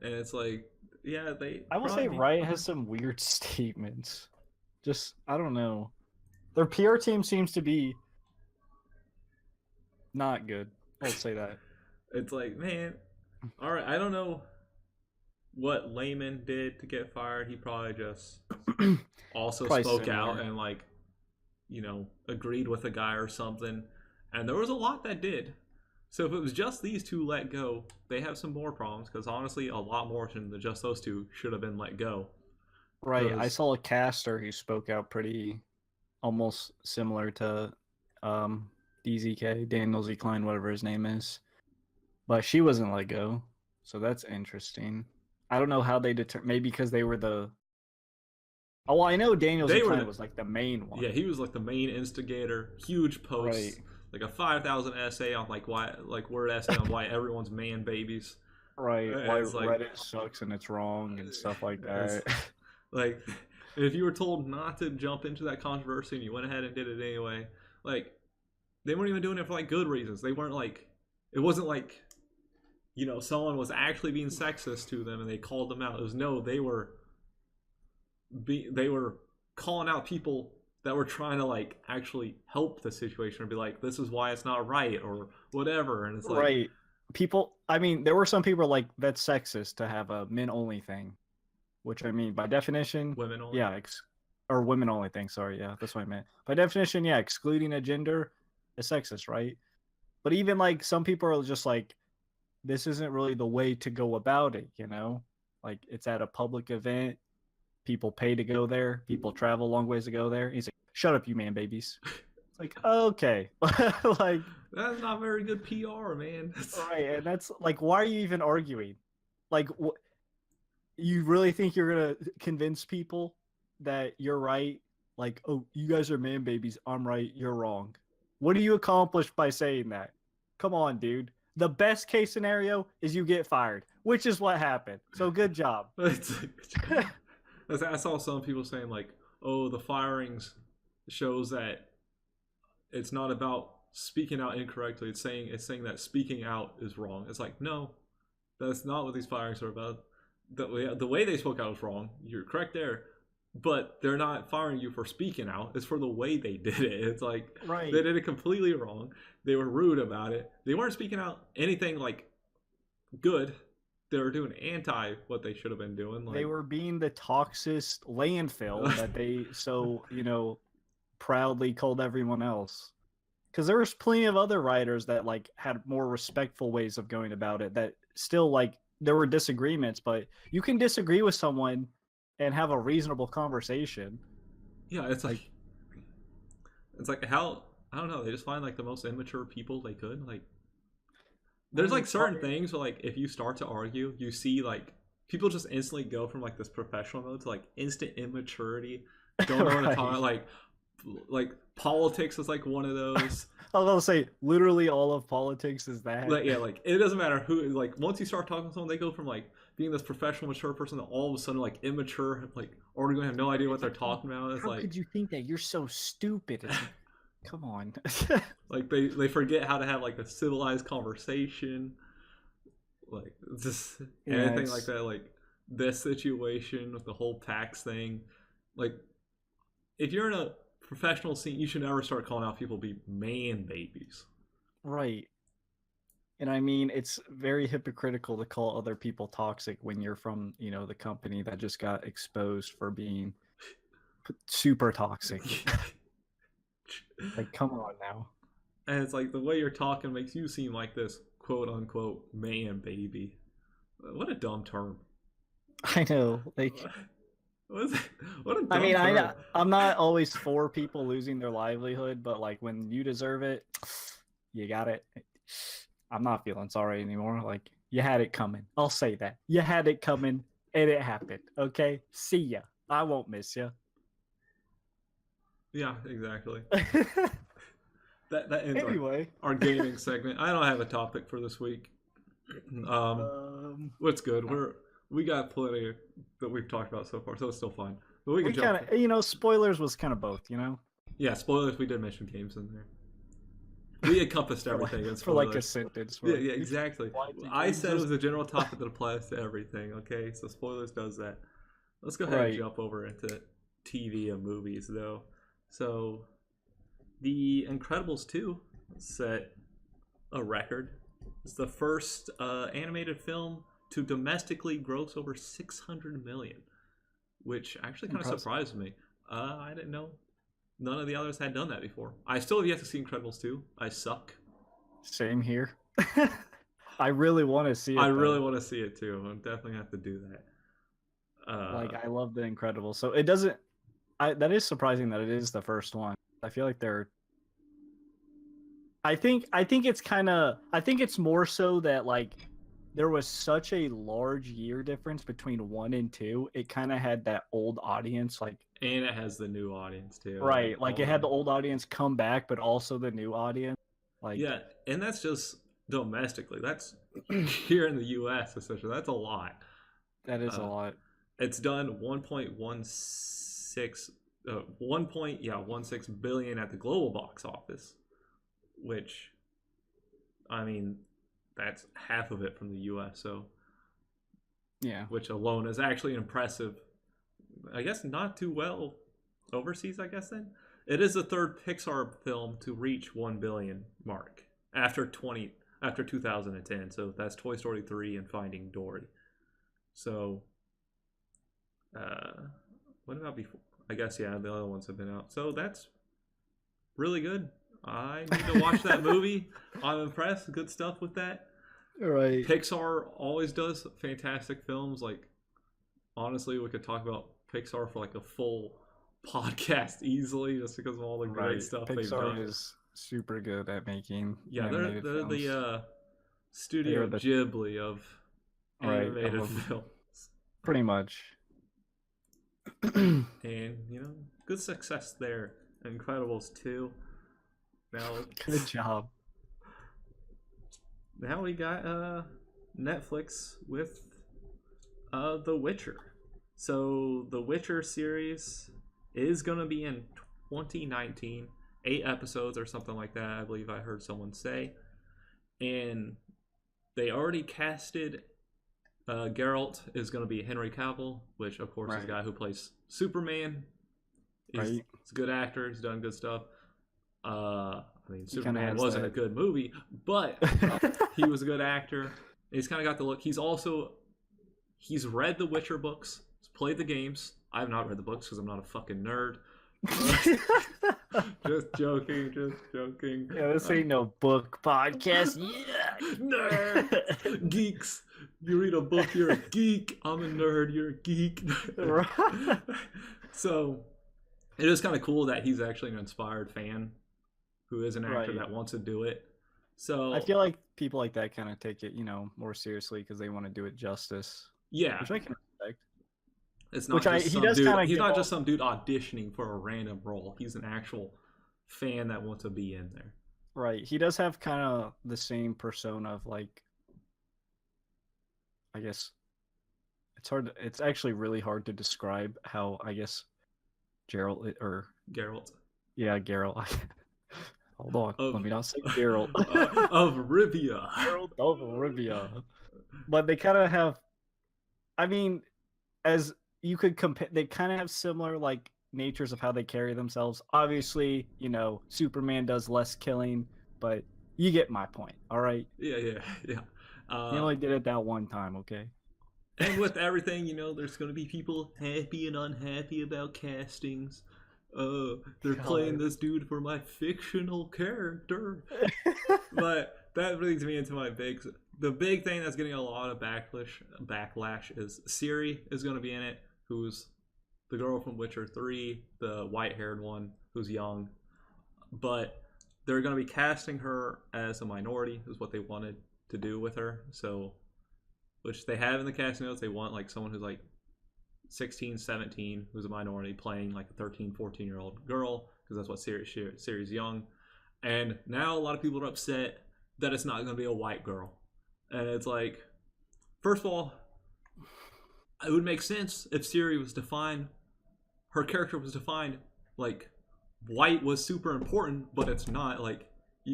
And it's like, yeah, I will say Riot has some weird statements. Just, I don't know. Their PR team seems to be not good. I'll say that. It's like, man, all right, I don't know what Layman did to get fired. He probably just also spoke out and like, you know, agreed with a guy or something. And there was a lot that did. So if it was just these two let go, they have some more problems because honestly, a lot more than just those two should have been let go. Right. I saw a caster who spoke out pretty almost similar to DZK, Daniel Z. Klein, whatever his name is. But she wasn't let go. So that's interesting. I don't know how they maybe because they were the... Oh, well, I know Daniel Z. Klein was like the main one. Yeah, he was like the main instigator. Huge posts. Right. Like a 5,000 essay on word essay on why everyone's man babies. Right. Why Reddit sucks and it's wrong and stuff like that. Like, if you were told not to jump into that controversy and you went ahead and did it anyway, like, they weren't even doing it for like good reasons. They weren't like, it wasn't like, you know, someone was actually being sexist to them and they called them out. It was no, they were calling out people that were trying to like actually help the situation or be like, this is why it's not right or whatever. And it's like, right. People, I mean, there were some people like, that's sexist to have a men only thing, which I mean, by definition, women only. Yeah. Or women only thing. Sorry. Yeah. That's what I meant. By definition, yeah. Excluding a gender is sexist, right? But even like some people are just like, this isn't really the way to go about it. You know, like it's at a public event. People pay to go there. People travel long ways to go there. He's like, shut up, you man babies. It's like, okay. Like, that's not very good PR, man. Right. And that's like, why are you even arguing? Like, you really think you're going to convince people that you're right? Like, oh, you guys are man babies. I'm right. You're wrong. What do you accomplish by saying that? Come on, dude. The best case scenario is you get fired, which is what happened. So good job. I saw some people saying like, oh, the firings shows that it's not about speaking out incorrectly. It's saying that speaking out is wrong. It's like, no, That's not what these firings are about. The way they spoke out was wrong. You're correct there. But they're not firing you for speaking out. It's for the way they did it. It's like Right. they did it completely wrong. They were rude about it. They weren't speaking out anything like good. They were doing anti what they should have been doing. Like, They were being the toxic landfill that they so, proudly called everyone else. Because there was plenty of other writers that like had more respectful ways of going about it that still like there were disagreements, but you can disagree with someone and have a reasonable conversation. yeah, it's like how I don't know. They just find like the most immature people they could. Like, there's like certain things where like if you start to argue, you see like people just instantly go from like this professional mode to like instant immaturity. Don't know what to talk about. Like politics is like one of those. I was gonna say literally all of politics is that. Like, yeah, like it doesn't matter who. Like once you start talking to someone, they go from like being this professional, mature person to all of a sudden like immature, like arguing, have no idea what they're talking about. It's How like, could you think that? You're so stupid. It's like, come on. like they forget how to have like a civilized conversation. Like just anything like that. Like this situation with the whole tax thing. Like if you're in a professional scene, you should never start calling out people be man babies. Right. And I mean, it's very hypocritical to call other people toxic when you're from, the company that just got exposed for being super toxic. Like, come on now. And it's like the way you're talking makes you seem like this quote unquote man baby. What a dumb term. I know. Like, what a dumb I mean, term. I'm not always for people losing their livelihood, but like when you deserve it, you got it. I'm not feeling sorry anymore. Like, you had it coming. I'll say that. You had it coming, and it happened. Okay? See ya. I won't miss ya. Yeah, exactly. That ends Anyway. our gaming segment. I don't have a topic for this week. What's good? We got plenty that we've talked about so far, so it's still fine. But we can jump. Kind of, spoilers was kind of both, Yeah, spoilers. We did mention games in there. We encompassed everything in spoilers. For like a sentence. Yeah, exactly. I said it was a general topic that applies to everything. Okay, so spoilers does that. Let's go ahead and jump over into TV and movies, though. So, The Incredibles 2 set a record. It's the first animated film to domestically gross over 600 million, which actually kind of surprised me. I didn't know none of the others had done that before. I still have yet to see Incredibles 2. I suck. Same here. I really want to see it. I really want to see it too. I'm definitely have to do that. I love The Incredibles. So it doesn't. That is surprising that it is the first one. I feel like they're. I think it's kind of. I think it's more so that like there was such a large year difference between 1 and 2. It kind of had that old audience like. And it has the new audience too. Right, like it had the old audience come back, but also the new audience. Like, yeah, and that's just domestically. That's here in the U.S. essentially. That's a lot. That is a lot. It's done 1.16 billion at the global box office, which, I mean, that's half of it from the U.S. So, yeah, which alone is actually impressive. I guess not too well overseas. I guess then it is the third Pixar film to reach 1 billion mark after 2010. So that's Toy Story 3 and Finding Dory. So, what about before? I guess, yeah, the other ones have been out. So that's really good. I need to watch that movie. I'm impressed. Good stuff with that. Right. Pixar always does fantastic films. Like, honestly, we could talk about Pixar for like a full podcast easily just because of all the great stuff they've done. Pixar is super good at making they're the Studio Ghibli of animated films. Pretty much. And, good success there. Incredibles 2. Now, good job. Now we got Netflix with The Witcher. So the Witcher series is going to be in 2019. 8 episodes or something like that, I believe I heard someone say. And they already casted Geralt is going to be Henry Cavill, which of course is the guy who plays Superman. He's a good actor. He's done good stuff. I mean, Superman wasn't a good movie, but he was a good actor. He's kind of got the look. He's read the Witcher books. He's played the games. I have not read the books because I'm not a fucking nerd. Just joking. Yeah, this ain't no book podcast. Yeah, nerd. Geeks. You read a book, you're a geek. I'm a nerd, you're a geek. So it is kind of cool that he's actually an inspired fan who is an actor that wants to do it. So I feel like people like that kind of take it, more seriously because they want to do it justice. Yeah, which I can respect. It's not just some dude. He's not just some dude auditioning for a random role. He's an actual fan that wants to be in there. Right. He does have kind of the same persona of like, I guess it's actually really hard to describe how, I guess, Geralt. Yeah, Geralt. Hold on. Let me not say Geralt. Of Rivia. Geralt of Rivia. But they kind of have, I mean, as you could compare, they kind of have similar like natures of how they carry themselves. Obviously, Superman does less killing, but you get my point. All right. Yeah. He only did it that one time, okay? And with everything, there's going to be people happy and unhappy about castings. They're playing this dude for my fictional character. But that brings me into the big thing that's getting a lot of backlash is Ciri is going to be in it, who's the girl from Witcher 3, the white-haired one who's young. But they're going to be casting her as a minority, is what they wanted to do with her. So, which they have in the casting notes, they want like someone who's like 16, 17, who's a minority, playing like a 13, 14-year-old girl, because that's what Ciri's young. And now a lot of people are upset that it's not going to be a white girl. And it's like, first of all, it would make sense if Ciri was defined, her character was defined like white was super important, but it's not. Like,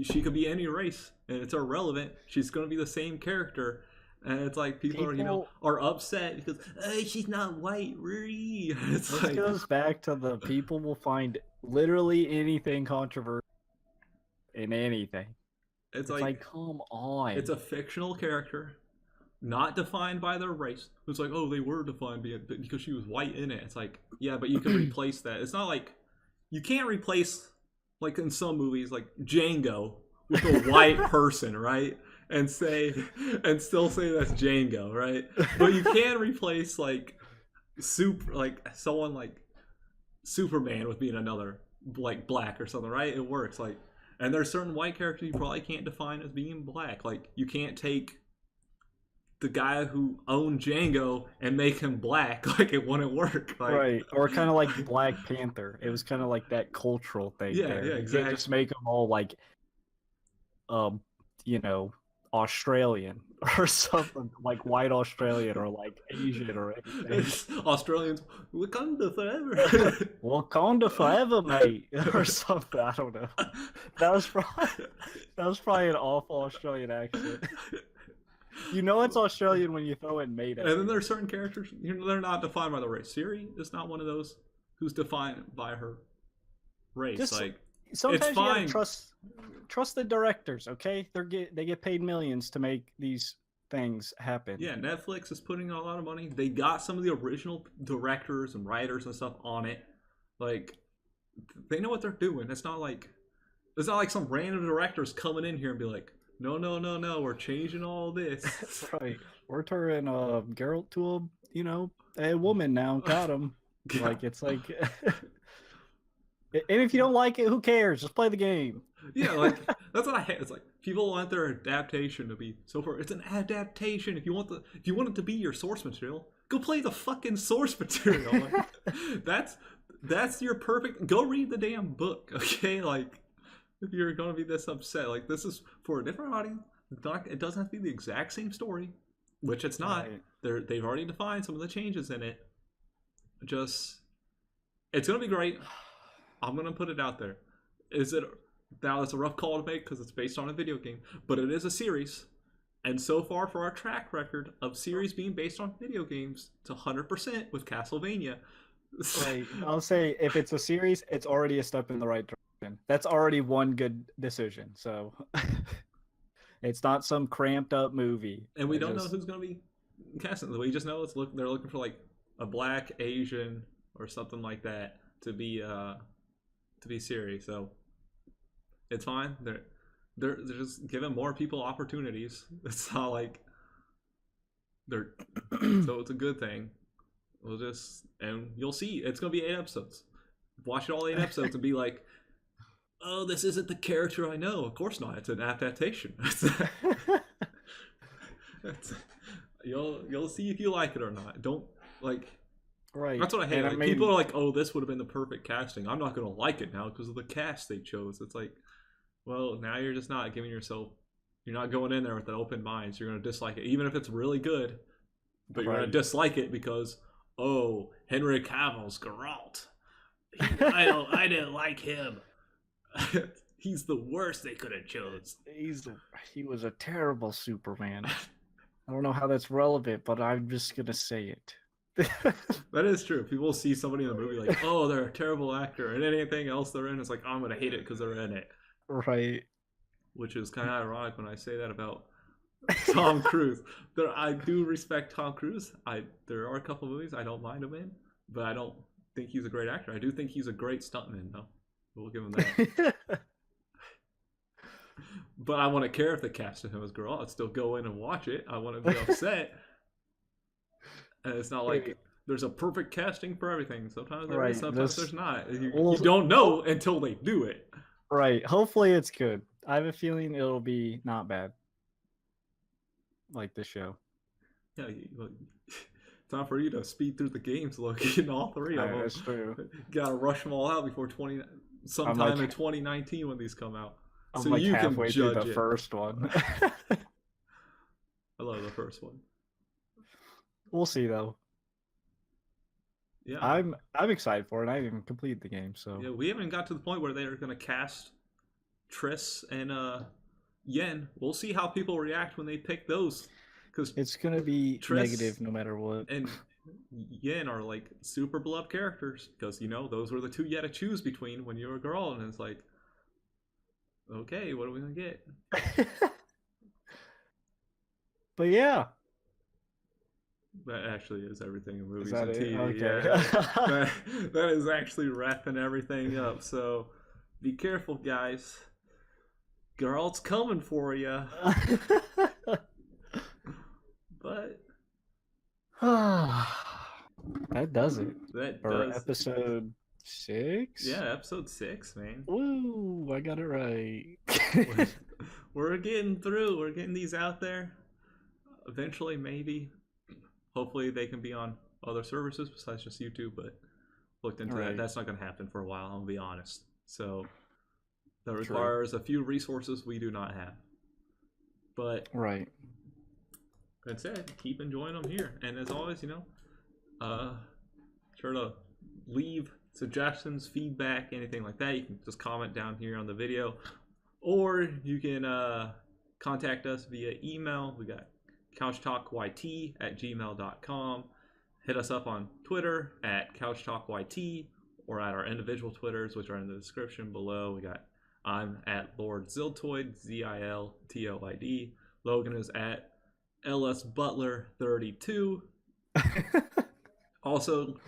she could be any race, and it's irrelevant. She's going to be the same character. And it's like people are upset because she's not white. This goes back to the people will find literally anything controversial in anything. It's like, come on. It's a fictional character, not defined by their race. It's like, oh, they were defined because she was white in it. It's like, yeah, but you can replace that. It's not like you can't replace, like in some movies, like Django with a white person, right? And still say that's Django, right? But you can replace like someone like Superman with being another like black or something, right? It works. Like, and there's certain white characters you probably can't define as being black. Like, you can't take the guy who owned Django and make him black. Like, it wouldn't work. Like, right. Or kind of like Black Panther. It was kind of like that cultural thing. Yeah, there. Yeah, exactly. You can't just make them all like, Australian or something, like white Australian or like Asian or anything. Australians, Wakanda forever. Wakanda forever, mate, or something. I don't know. That was probably an awful Australian accent. It's Australian when you throw in mate. And then there are certain characters, they're not defined by the race. Ciri is not one of those who's defined by her race. Sometimes you gotta trust the directors, okay? They get paid millions to make these things happen. Yeah, Netflix is putting a lot of money. They got some of the original directors and writers and stuff on it. Like, they know what they're doing. It's not like some random directors coming in here and be like, no, we're changing all this. Right. We're turning Geralt to a woman now. Got him. Yeah. Like, it's like. And if you don't like it, who cares? Just play the game. Yeah, like, that's what I hate. It's like, people want their adaptation to be so far. It's an adaptation. If you want it to be your source material, go play the fucking source material. Like, that's your perfect. Go read the damn book, okay? Like, if you're gonna be this upset, like, this is for a different audience. It doesn't have to be the exact same story, which it's not. Right. They've already defined some of the changes in it. It's gonna be great. I'm going to put it out there. Now, it's a rough call to make because it's based on a video game, but it is a series. And so far, for our track record of series being based on video games, it's 100% with Castlevania. Right. I'll say if it's a series, it's already a step in the right direction. That's already one good decision. So it's not some cramped up movie. And we don't know who's going to be casting. We just know they're looking for like a black Asian or something like that to be Siri. So it's fine. They're just giving more people opportunities. It's not like they're so it's a good thing. And you'll see it's gonna be 8 episodes. Watch it all 8 episodes and be like, oh, this isn't the character I know. Of course not. It's an adaptation. You'll see if you like it or not. Don't like. Right. That's what I hate. Like, people are like, oh, this would have been the perfect casting. I'm not gonna like it now because of the cast they chose. It's like, well, now you're just not giving yourself. You're not going in there with an open mind. So you're gonna dislike it, even if it's really good. But you're gonna dislike it because, oh, Henry Cavill's Geralt. I didn't like him. He's the worst they could have chose. He was a terrible Superman. I don't know how that's relevant, but I'm just gonna say it. That is true. People see somebody in the movie like, oh, they're a terrible actor, and anything else they're in, it's like, oh, I'm gonna hate it because they're in it. Right. Which is kind of ironic when I say that about Tom Cruise. I do respect Tom Cruise. There are a couple movies I don't mind him in, but I don't think he's a great actor. I do think he's a great stuntman, though. We'll give him that. But I wouldn't care if they casted him as Geralt. I'd still go in and watch it. I wouldn't be upset. And it's not like there's a perfect casting for everything. Sometimes there is, sometimes there's not. You don't know until they do it. Right. Hopefully it's good. I have a feeling it'll be not bad. Like the show. Yeah, time for you to speed through the games, Logan. All 3 of them. That's true. Gotta rush them all out before sometime in 2019 when these come out. I'm so like you halfway can through judge the it. first one. I love the first one. We'll see though. Yeah, I'm excited for it. I haven't completed the game, so yeah, we haven't got to the point where they're gonna cast Triss and Yen. We'll see how people react when they pick those, because it's gonna be negative no matter what. And Yen are like super beloved characters because those were the 2 you had to choose between when you were a girl, and it's like, okay, what are we gonna get? But yeah. That actually is everything in movies and TV. Okay. Yeah. that is actually wrapping everything up. So be careful, guys. Geralt's coming for you. But that does it. For episode 6? Yeah, episode 6, man. Woo! I got it right. We're getting through. We're getting these out there. Eventually, maybe. Hopefully they can be on other services besides just YouTube, but looked into that. That's not going to happen for a while, I'll be honest. So that requires a few resources we do not have. But that's it. Keep enjoying them here. And as always, sure to leave suggestions, feedback, anything like that. You can just comment down here on the video. Or you can contact us via email. We got couchtalkyt@gmail.com. Hit us up on Twitter at couchtalkyt or at our individual Twitters, which are in the description below. I'm at Lord Ziltoid, Ziltoid. Logan is at LSButler32. Also,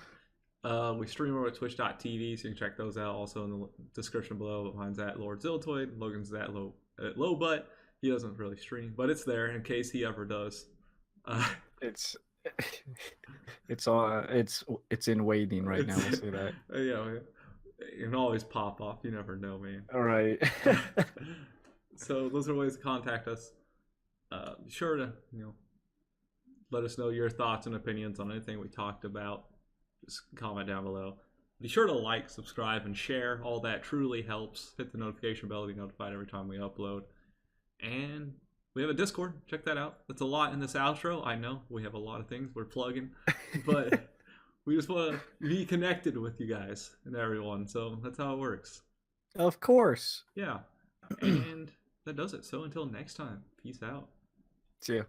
we stream over at twitch.tv, so you can check those out. Also in the description below. Mine's at Lord Ziltoid. Logan's at Lowbutt. He doesn't really stream, but it's there in case he ever does. It's in waiting right now. We'll say that. Yeah, it can always pop off. You never know, man. All right. So those are ways to contact us. Be sure to let us know your thoughts and opinions on anything we talked about. Just comment down below. Be sure to like, subscribe, and share. All that truly helps. Hit the notification bell to be notified every time we upload. And we have a Discord. Check that out. That's a lot in this outro. I know we have a lot of things we're plugging, but we just want to be connected with you guys and everyone. So that's how it works. Of course. Yeah. And that does it. So until next time, peace out. See ya.